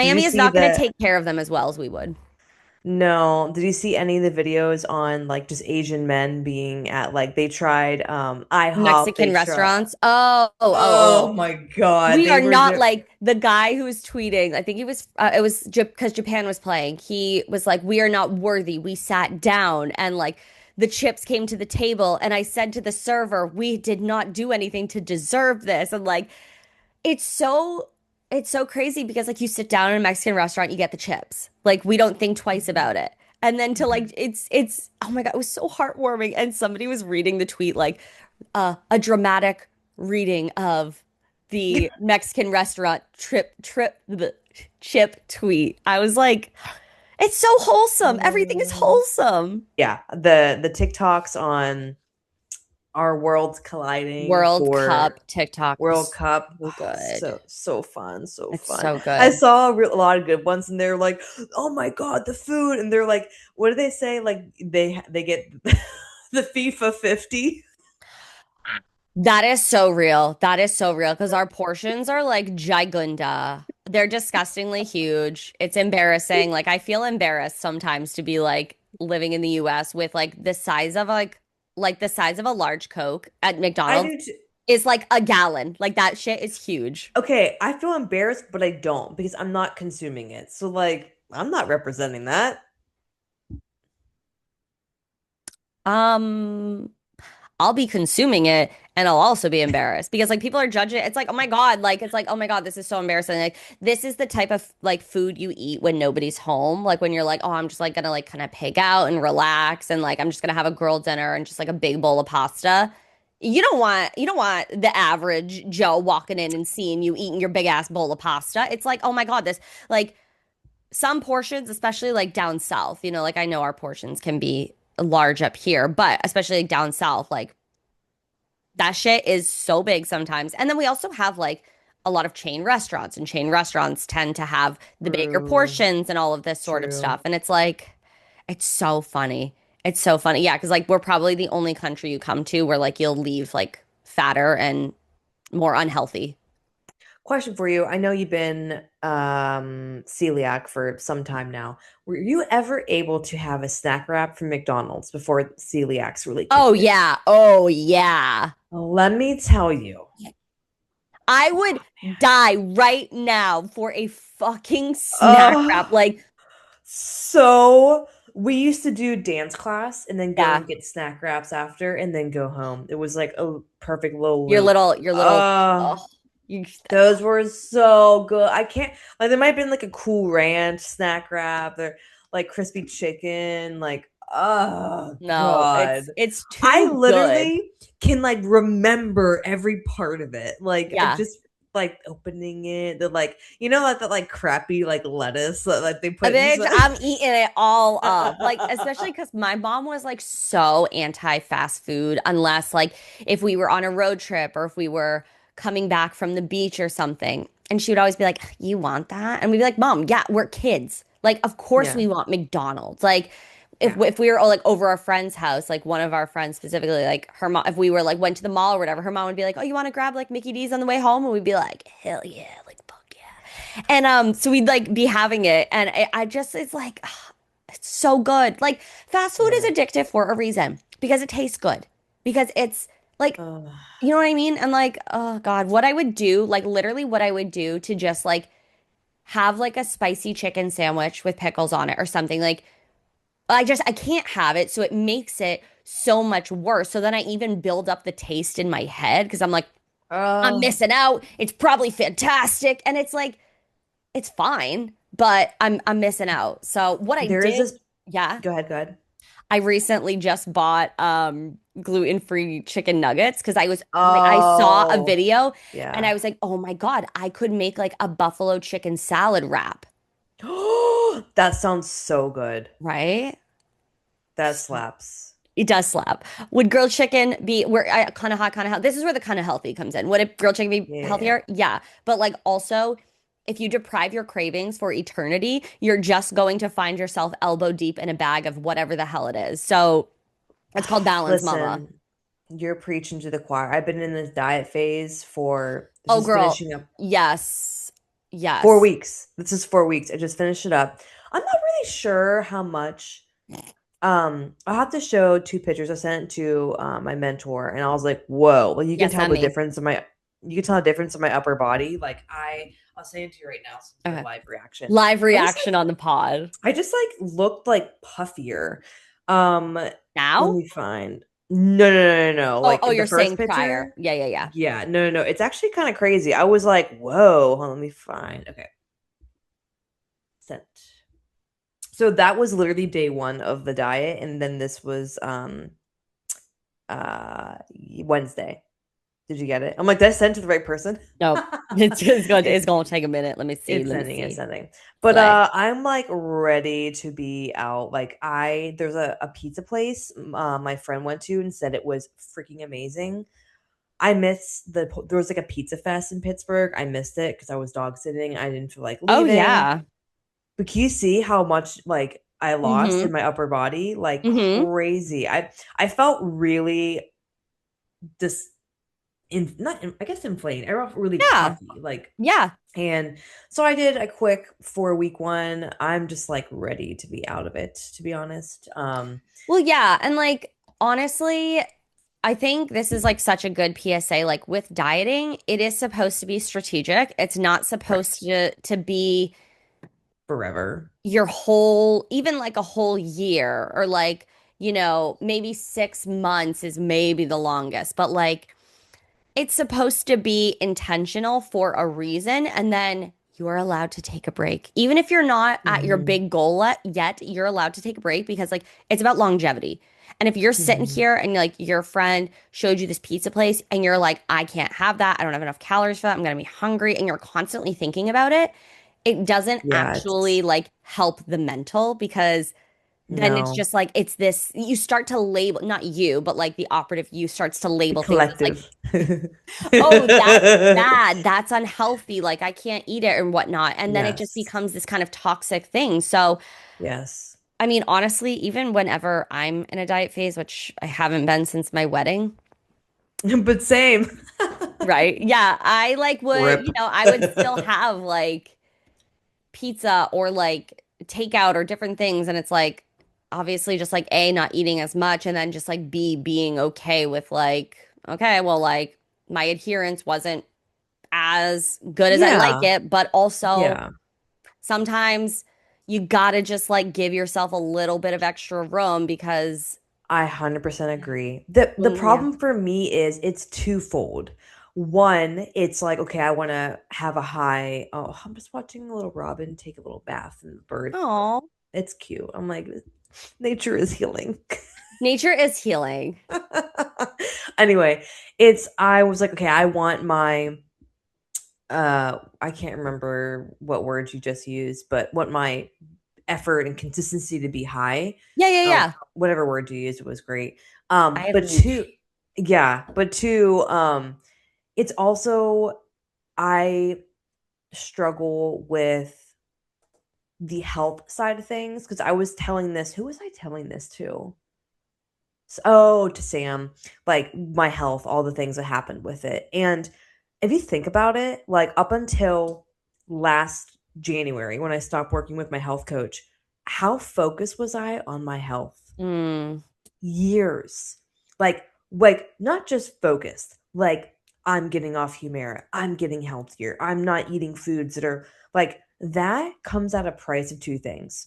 did you Miami is see not going to that? take care of them as well as we would. No. Did you see any of the videos on like just Asian men being at like they tried IHOP, Mexican they tried restaurants. Oh. oh my God. We They are were not just like the guy who was tweeting. I think it was because Japan was playing. He was like, we are not worthy. We sat down and like the chips came to the table. And I said to the server, we did not do anything to deserve this. And like, it's so it's so crazy because like you sit down in a Mexican restaurant, you get the chips. Like we don't think twice about it. And then to like it's oh my God, it was so heartwarming. And somebody was reading the tweet like a dramatic reading of the Mexican restaurant the chip tweet. I was like, it's so wholesome. Everything is Oh. wholesome. Yeah, the TikToks on our worlds colliding World for Cup TikTok World was Cup. so Oh, good. so fun, so It's fun. so I good. saw a lot of good ones, and they're like, "Oh my God, the food!" And they're like, "What do they say? Like they get the FIFA 50." That is so real. That is so real because our portions are like gigunda. They're disgustingly huge. It's embarrassing. Like I feel embarrassed sometimes to be like living in the US with like the size of like the size of a large Coke at I McDonald's do too. is like a gallon. Like that shit is huge. Okay, I feel embarrassed, but I don't because I'm not consuming it. So like, I'm not representing that. Um I'll be consuming it and I'll also be embarrassed because like people are judging it. It's like, oh my God, like it's like, oh my God, this is so embarrassing. Like this is the type of like food you eat when nobody's home. Like when you're like, oh, I'm just like gonna like kind of pig out and relax and like I'm just gonna have a girl dinner and just like a big bowl of pasta. You don't want the average Joe walking in and seeing you eating your big ass bowl of pasta. It's like, oh my God, this like some portions, especially like down south, you know, like I know our portions can be large up here, but especially like down south, like that shit is so big sometimes. And then we also have like a lot of chain restaurants, and chain restaurants tend to have the bigger True, portions and all of this sort of true. stuff. And it's like, it's so funny. It's so funny. Yeah, because like we're probably the only country you come to where like you'll leave like fatter and more unhealthy. question for you. I know you've been celiac for some time now. Were you ever able to have a snack wrap from McDonald's before celiacs really Oh kicked in? yeah. Oh yeah. Let me tell you. I would die right now for a fucking snack wrap. Oh, Like, so we used to do dance class and then go yeah, and get snack wraps after and then go home. It was like a perfect little your loop. little, oh, you, Those were so good. I can't like there might have been like a Cool Ranch snack wrap or like crispy chicken. Like, oh no, God. it's I too good. literally can like remember every part of it. Like I Yeah. just like opening it, the like like that like crappy like lettuce that like they put Bitch, inside. I'm eating it all up. Like, especially because my mom was like so anti-fast food, unless like if we were on a road trip or if we were coming back from the beach or something. And she would always be like, "You want that?" And we'd be like, "Mom, yeah, we're kids. Like, of course Yeah. we want McDonald's." Like, Yeah. if we were like over our friend's house, like one of our friends specifically, like her mom, if we were like went to the mall or whatever, her mom would be like, "Oh, you want to grab like Mickey D's on the way home?" And we'd be like, "Hell yeah!" Like, fuck yeah. And so we'd like be having it, and I just it's like it's so good. Like fast food is Yeah. addictive for a reason because it tastes good. Because it's like Uh, you know what I mean? And like, oh God, what I would do, like literally what I would do to just like have like a spicy chicken sandwich with pickles on it or something. Like I can't have it, so it makes it so much worse. So then I even build up the taste in my head because I'm like, I'm uh, missing out. It's probably fantastic. And it's like it's fine, but I'm missing out. So what I there is did, this. yeah, Go ahead. Go ahead. I recently just bought gluten-free chicken nuggets because I was like I saw a Oh, video and yeah. I was like, "Oh my God, I could make like a buffalo chicken salad wrap." That sounds so good. Right? That slaps. It does slap. Would grilled chicken be where kind of hot, kind of healthy? This is where the kind of healthy comes in. Would it grilled chicken be Yeah. healthier? Yeah. But like also, if you deprive your cravings for eternity, you're just going to find yourself elbow deep in a bag of whatever the hell it is. So it's called balance, mama. Listen, you're preaching to the choir. I've been in this diet phase for this Oh, is girl. finishing up Yes. 4 Yes. weeks. This is 4 weeks. I just finished it up. I'm not really sure how much. I'll have to show two pictures. I sent it to my mentor, and I was like, "Whoa!" Like you can Yes, tell not the me. difference in my, you can tell the difference in my upper body. Like I'll send it to you right now since we're Okay. live reaction. Live I just reaction on the pod. I just like looked like puffier. Let Now? me find. No, no, no, no, no. Oh, Like oh, the you're first saying prior. picture. Yeah, yeah, yeah. Yeah, no, no, no. It's actually kind of crazy. I was like, whoa. Hold on, let me find. Okay, sent. So that was literally day one of the diet, and then this was Wednesday. Did you get it? I'm like, did I send to the right person? Nope. It's It's going to take a minute. Let me see. It's Let me sending, it's see. sending. But Slay. I'm like ready to be out. Like there's a pizza place my friend went to and said it was freaking amazing. I missed there was like a pizza fest in Pittsburgh. I missed it because I was dog sitting. I didn't feel like Oh leaving. yeah. But can you see how much like I lost in Mm-hmm. my upper body? Like Mm-hmm. crazy. I felt really dis in not in, I guess inflamed. I felt really Yeah. puffy. Like Yeah. and so I did a quick 4 week one. I'm just like ready to be out of it, to be honest. Well, yeah. And like honestly, I think this is like such a good PSA. Like with dieting, it is supposed to be strategic. It's not supposed Correct. to be Forever. your whole, even like a whole year or like, maybe 6 months is maybe the longest, but like it's supposed to be intentional for a reason. And then you are allowed to take a break. Even if you're not at your Hmm. big goal yet, you're allowed to take a break because like it's about longevity. And if you're sitting Hmm. here and like your friend showed you this pizza place and you're like, I can't have that. I don't have enough calories for that. I'm gonna be hungry. And you're constantly thinking about it, it doesn't Yeah, actually it's like help the mental because then it's no. just like it's this you start to label not you but like the operative you starts to The label things as like collective. oh that's bad, that's unhealthy, like I can't eat it and whatnot, and then it just Yes. becomes this kind of toxic thing. So Yes. I mean honestly, even whenever I'm in a diet phase, which I haven't been since my wedding, But same. Right. Yeah. I like would, Rip. I would still have like pizza or like takeout or different things. And it's like, obviously, just like A, not eating as much. And then just like B, being okay with like, okay, well, like my adherence wasn't as good as I like Yeah. it. But also, Yeah. sometimes you gotta just like give yourself a little bit of extra room because, I 100% agree. The yeah. problem for me is it's twofold. One, it's like, okay, I want to have a high, oh, I'm just watching a little robin take a little bath in the bird. Oh, It's cute. I'm like, nature is healing. nature is healing. Anyway, it's I was like, okay, I want my I can't remember what words you just used, but want my effort and consistency to be high. Yeah, yeah, yeah. Whatever word you used, it was great. I have But two, niche. yeah, but two, it's also I struggle with the health side of things because I was telling this. Who was I telling this to? Oh, to Sam, like my health, all the things that happened with it. And if you think about it, like up until last January when I stopped working with my health coach, how focused was I on my health? Mm. Years. Like not just focused. Like I'm getting off Humira. I'm getting healthier. I'm not eating foods that are like that comes at a price of two things,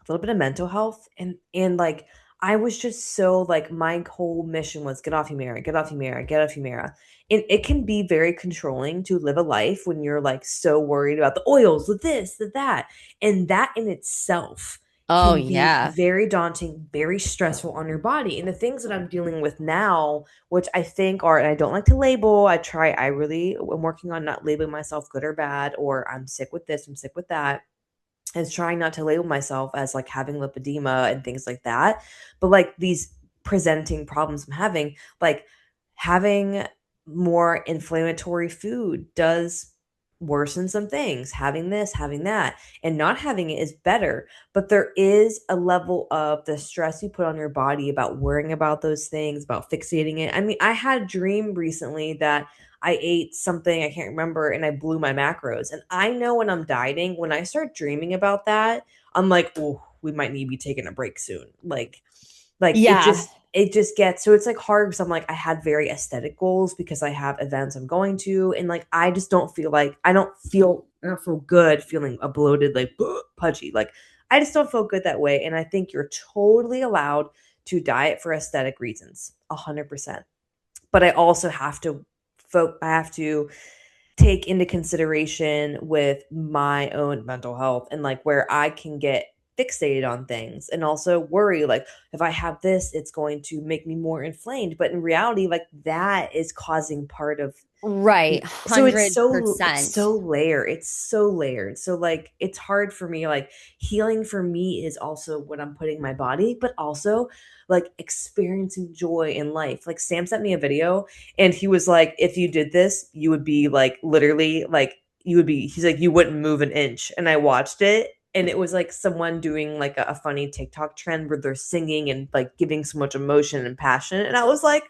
a little bit of mental health and like I was just so like my whole mission was get off Humira, get off Humira, get off Humira. And it can be very controlling to live a life when you're like so worried about the oils, the this, the that. And that in itself Oh, can be yeah. very daunting, very stressful on your body. And the things that I'm dealing with now, which I think are, and I don't like to label, I really am working on not labeling myself good or bad, or I'm sick with this, I'm sick with that, is trying not to label myself as like having lipedema and things like that. But like these presenting problems I'm having, like having more inflammatory food does worsen some things. Having this, having that, and not having it is better. But there is a level of the stress you put on your body about worrying about those things, about fixating it. I mean, I had a dream recently that I ate something I can't remember and I blew my macros. And I know when I'm dieting, when I start dreaming about that, I'm like, oh, we might need to be taking a break soon. Like Yeah. it just gets so it's like hard because I'm like I had very aesthetic goals because I have events I'm going to, and like I just don't feel like I don't feel good feeling a bloated like pudgy. Like I just don't feel good that way. And I think you're totally allowed to diet for aesthetic reasons, 100%. But I also have to I have to take into consideration with my own mental health and like where I can get fixated on things and also worry like if I have this it's going to make me more inflamed, but in reality like that is causing part of Right. so $100%. it's so layered. So like it's hard for me, like healing for me is also what I'm putting in my body, but also like experiencing joy in life. Like Sam sent me a video and he was like, if you did this you would be like literally like you would be, he's like, you wouldn't move an inch. And I watched it and it was like someone doing like a funny TikTok trend where they're singing and like giving so much emotion and passion, and I was like,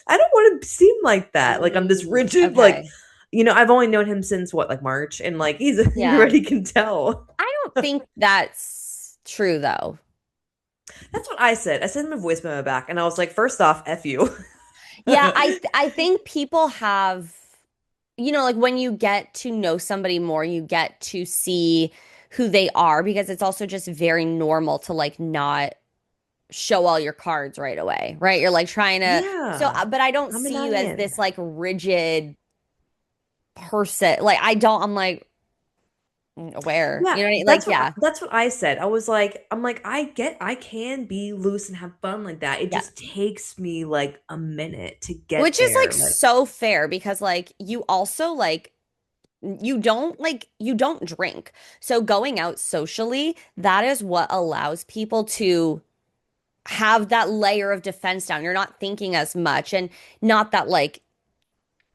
I don't want to seem like that. Like I'm this rigid, like, Okay. I've only known him since what, like March, and like he's you Yeah. already can tell. I don't think that's true though. That's what I said. I sent him a voice memo back, and I was like, first off, f you. Yeah, I think people have, like when you get to know somebody more, you get to see who they are because it's also just very normal to like not show all your cards right away, right? You're like trying to Yeah, but I don't I'm an see you as IN. this like rigid person. Like I don't I'm like aware. Yeah, You know what I mean? Like yeah. that's what I said. I was like, I'm like, I can be loose and have fun like that. It Yeah. just takes me like a minute to get Which is like there. Like, so fair because like you also like you don't drink. So going out socially, that is what allows people to have that layer of defense down. You're not thinking as much and not that like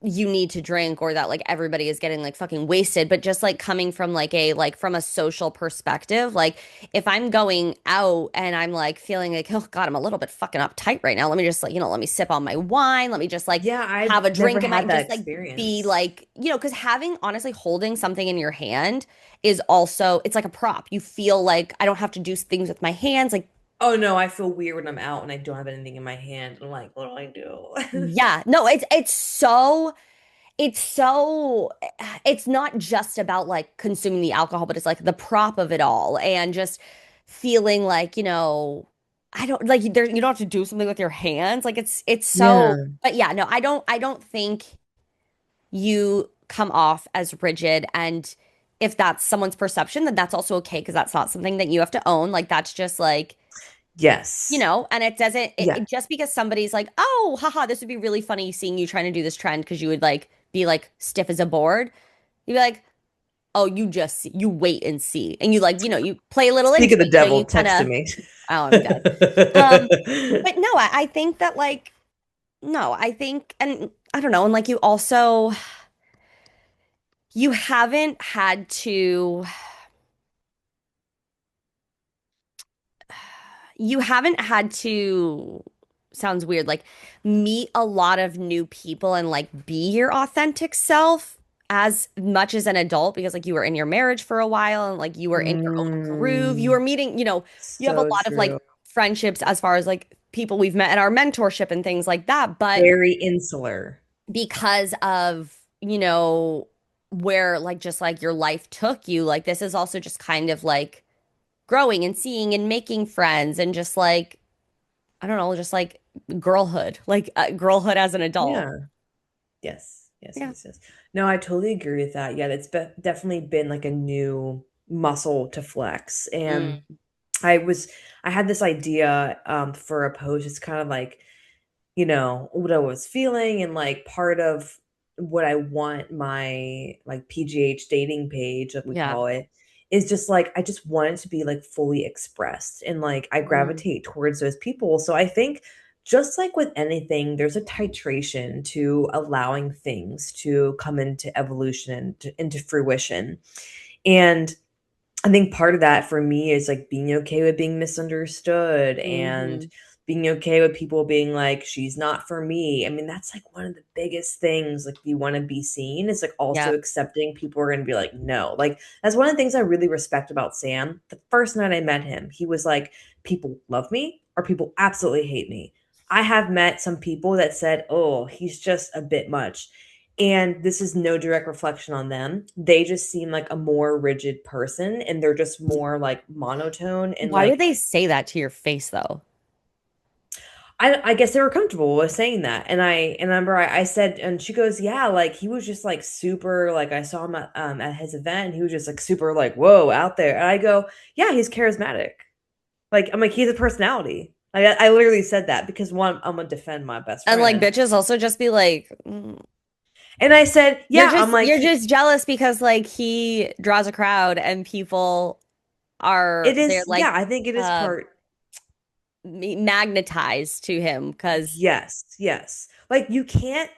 you need to drink or that like everybody is getting like fucking wasted, but just like coming from like from a social perspective, like if I'm going out and I'm like feeling like, oh God, I'm a little bit fucking uptight right now. Let me just like, let me sip on my wine. Let me just like Yeah, have I've a never drink in my had that just like be experience. like, because having honestly holding something in your hand is also it's like a prop. You feel like I don't have to do things with my hands. Like, Oh no, I feel weird when I'm out and I don't have anything in my hand. I'm like, what do I do? yeah, no, it's so it's not just about like consuming the alcohol, but it's like the prop of it all and just feeling like, I don't like there you don't have to do something with your hands. Like it's so Yeah. but yeah, no, I don't think you come off as rigid and if that's someone's perception, then that's also okay because that's not something that you have to own. Like that's just like Yes. and it doesn't Yeah. just because somebody's like, oh, haha, this would be really funny seeing you trying to do this trend because you would like be like stiff as a board. You'd be like, oh, you wait and see. And you like, you play a little Speak into of the it, devil, you kind text to of, me. oh, I'm dead. Um, but no, I think that like, no, I think, and I don't know, and like you haven't had to you haven't had to sounds weird like meet a lot of new people and like be your authentic self as much as an adult because like you were in your marriage for a while and like you were in your own groove you were Mm, meeting you have a so lot of like true. friendships as far as like people we've met in our mentorship and things like that but Very insular. because of where like just like your life took you like this is also just kind of like growing and seeing and making friends and just like I don't know, just like girlhood, like girlhood as an adult. Yeah. Yes. Yes, Yeah. yes, yes. No, I totally agree with that. Yeah, it's definitely been like a new muscle to flex. And Mm, I was I had this idea for a post. It's kind of like what I was feeling and like part of what I want my like PGH dating page, like we yeah. call it, is just like I just want it to be like fully expressed and like I Mm, gravitate towards those people. So I think just like with anything, there's a titration to allowing things to come into evolution into fruition. And I think part of that for me is like being okay with being misunderstood and hmm. being okay with people being like, she's not for me. I mean, that's like one of the biggest things. Like, you want to be seen. It's like Yeah. also accepting people are going to be like, no. Like, that's one of the things I really respect about Sam. The first night I met him, he was like, people love me or people absolutely hate me. I have met some people that said, oh, he's just a bit much. And this is no direct reflection on them. They just seem like a more rigid person and they're just more like monotone and Why would like they say that to your face though? I guess they were comfortable with saying that. And I remember I said and she goes, yeah, like he was just like super like I saw him at his event and he was just like super like whoa out there. And I go, yeah, he's charismatic. Like I'm like he's a personality. Like I literally said that because one, I'm gonna defend my best And like friend. bitches also just be like, And I said, you're yeah, just I'm like you're just jealous because like he draws a crowd and people are it they're is, yeah, like I think it is uh part. magnetized to him because Yes, yes. Like you can't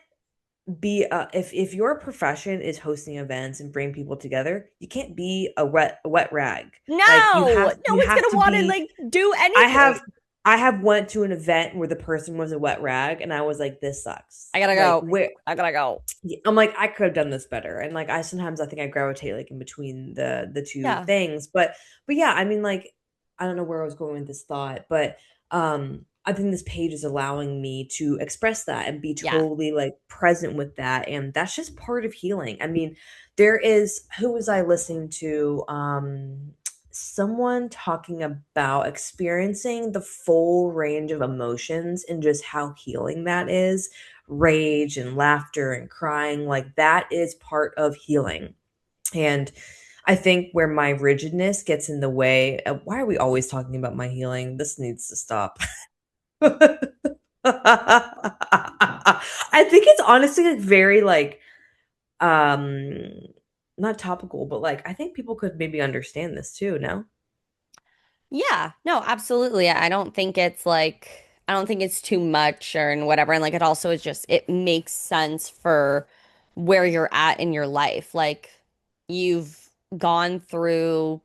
be if your profession is hosting events and bring people together, you can't be a wet rag. no, Like no you one's have gonna to want to be like do I anything. have I have went to an event where the person was a wet rag and I was like this sucks. I gotta Like go. where I gotta go. I'm like I could have done this better. And like I think I gravitate like in between the two Yeah. things. But yeah, I mean like I don't know where I was going with this thought, but I think this page is allowing me to express that and be Yeah. totally like present with that and that's just part of healing. I mean, there is who was I listening to someone talking about experiencing the full range of emotions and just how healing that is, rage and laughter and crying, like that is part of healing. And I think where my rigidness gets in the way, why are we always talking about my healing? This needs to stop. I think it's honestly like very like um not topical, but like I think people could maybe understand this too, no? Yeah. No, absolutely. I don't think it's too much or and whatever. And like it also is just it makes sense for where you're at in your life. Like you've gone through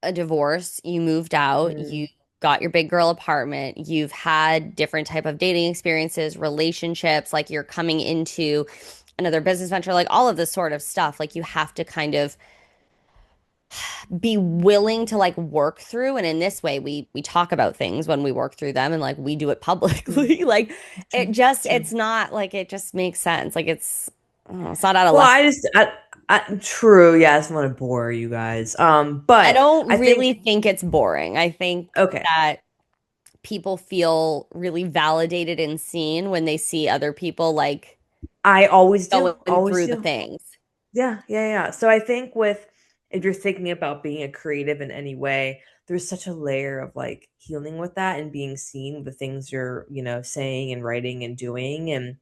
a divorce, you moved out, you Mm, got your big girl apartment, you've had different type of dating experiences, relationships, like you're coming into another business venture, like all of this sort of stuff. Like you have to kind of be willing to like work through. And in this way, we talk about things when we work through them and like we do it true. publicly. Like it True. just True. it's not like it just makes sense. Like it's I don't know, it's not out of Well, left. true. Yeah, I just want to bore you guys. I But don't I think really think it's boring. I think okay. that people feel really validated and seen when they see other people like I always do. going Always through the do. things. Yeah, yeah, yeah. So I think with if you're thinking about being a creative in any way, there's such a layer of like healing with that and being seen with the things you're, saying and writing and doing. And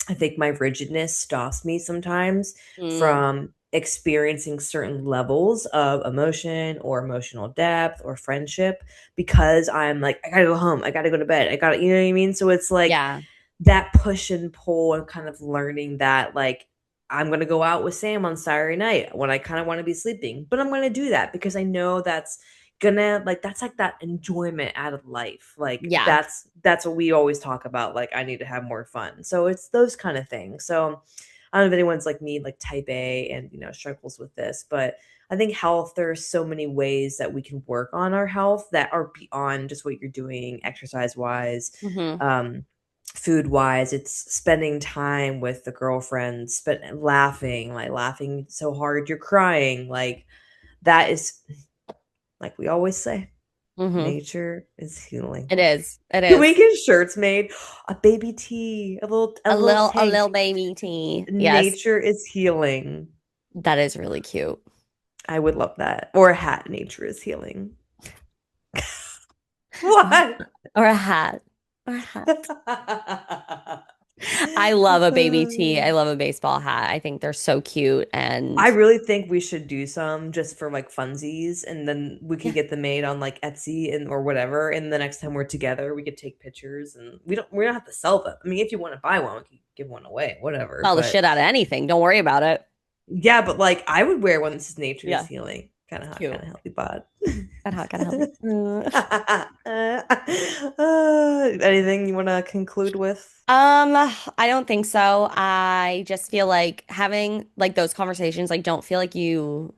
I think my rigidness stops me sometimes Mm, from experiencing certain levels of emotion or emotional depth or friendship because I'm like, I gotta go home, I gotta go to bed, I gotta, you know what I mean? So it's like yeah. that push and pull and kind of learning that like I'm gonna go out with Sam on Saturday night when I kind of want to be sleeping, but I'm gonna do that because I know that's gonna like that's like that enjoyment out of life. Like Yeah. that's what we always talk about. Like I need to have more fun. So it's those kind of things. So I don't know if anyone's like me, like type A and struggles with this, but I think health, there are so many ways that we can work on our health that are beyond just what you're doing exercise wise. Hmm. Um, food wise, it's spending time with the girlfriends, but laughing so hard you're crying. Like that is like we always say, Hmm. nature is healing. It is. It Can we is. get shirts made? A baby tea, a little A tank. little baby tea. Yes. Nature is healing. That is really cute. I would love that. Or a hat, nature is healing. What? Or a hat. Or a hat. I love a baby tee. I love a baseball hat. I think they're so cute I and really think we should do some just for like funsies, and then we could yeah. get them made on like Etsy and or whatever. And the next time we're together, we could take pictures, and we don't have to sell them. I mean, if you want to buy one, we could give one away, whatever. Sell the But shit out of anything. Don't worry about it. yeah, but like I would wear one that says nature is Yeah. healing, kind of hot, kind Cute. of healthy bod. Got hot, gotta help you. Anything you want to conclude with? I don't think so. I just feel like having like those conversations, like don't feel like you're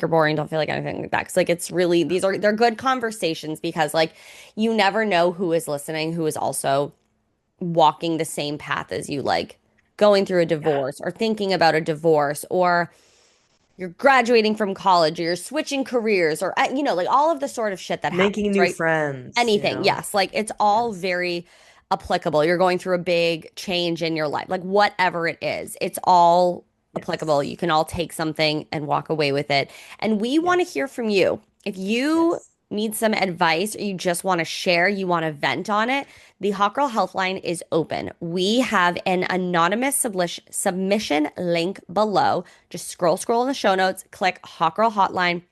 boring, don't feel like anything like that. Cause like it's really they're good conversations because like you never know who is listening, who is also walking the same path as you, like going through a Yeah, divorce or thinking about a divorce or you're graduating from college or you're switching careers or like all of the sort of shit that making happens, new right? friends, Anything. Yes. Like it's all Yes, very applicable. You're going through a big change in your life, like whatever it is, it's all applicable. yes, You can all take something and walk away with it. And we want to yes, hear from you. If you yes. need some advice or you just want to share, you want to vent on it, the Hot Girl Healthline is open. We have an anonymous submission link below. Just scroll in the show notes, click Hot Girl Hotline.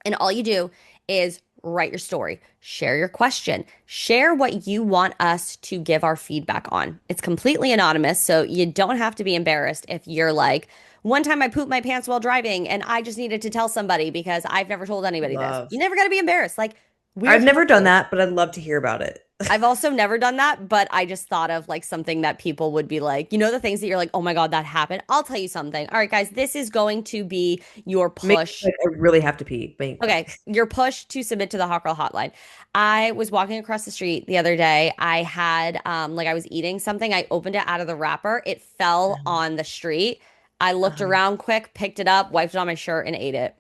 And all you do is write your story, share your question, share what you want us to give our feedback on. It's completely anonymous, so you don't have to be embarrassed if you're like, one time I pooped my pants while driving and I just needed to tell somebody because I've never told anybody this. Love. You never got to be embarrassed. Like, we're I've here never for done you. that, but I'd love to hear about it. I've also never done that, but I just thought of like something that people would be like, the things that you're like, oh my God, that happened. I'll tell you something. All right, guys, this is going to be your Make push. quick. I really have to pee. Make Okay, quick. your push to submit to the Hot Girl Hotline. I was walking across the street the other day. I had like I was eating something. I opened it out of the wrapper. It fell on the street. I looked Uh-huh. around quick, picked it up, wiped it on my shirt, and ate it.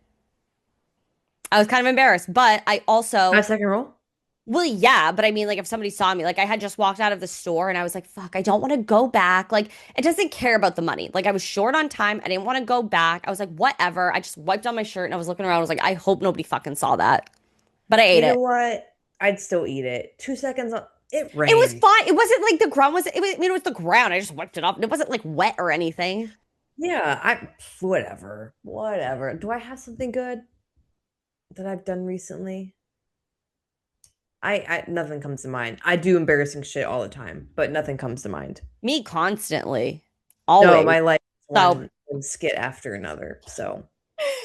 I was kind of embarrassed, but I also, 5 second roll. well, yeah, but I mean, like if somebody saw me, like I had just walked out of the store and I was like, fuck, I don't want to go back. Like it doesn't care about the money. Like I was short on time. I didn't want to go back. I was like, whatever. I just wiped on my shirt and I was looking around. I was like, I hope nobody fucking saw that. But I ate You know it. what? I'd still eat it. 2 seconds on. It It was rained. fine. It wasn't like the ground was, I mean, it was the ground. I just wiped it off. It wasn't like wet or anything. Yeah, whatever. Whatever. Do I have something good that I've done recently? I nothing comes to mind. I do embarrassing shit all the time, but nothing comes to mind. Me constantly. No, always. my life is So one skit after another. So,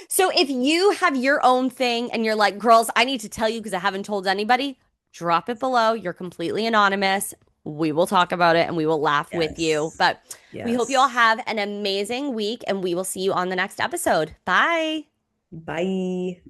So if you have your own thing and you're like, girls, I need to tell you because I haven't told anybody, drop it below. You're completely anonymous. We will talk about it and we will laugh with you. yes. But we hope you all Yes. have an amazing week and we will see you on the next episode. Bye. Bye.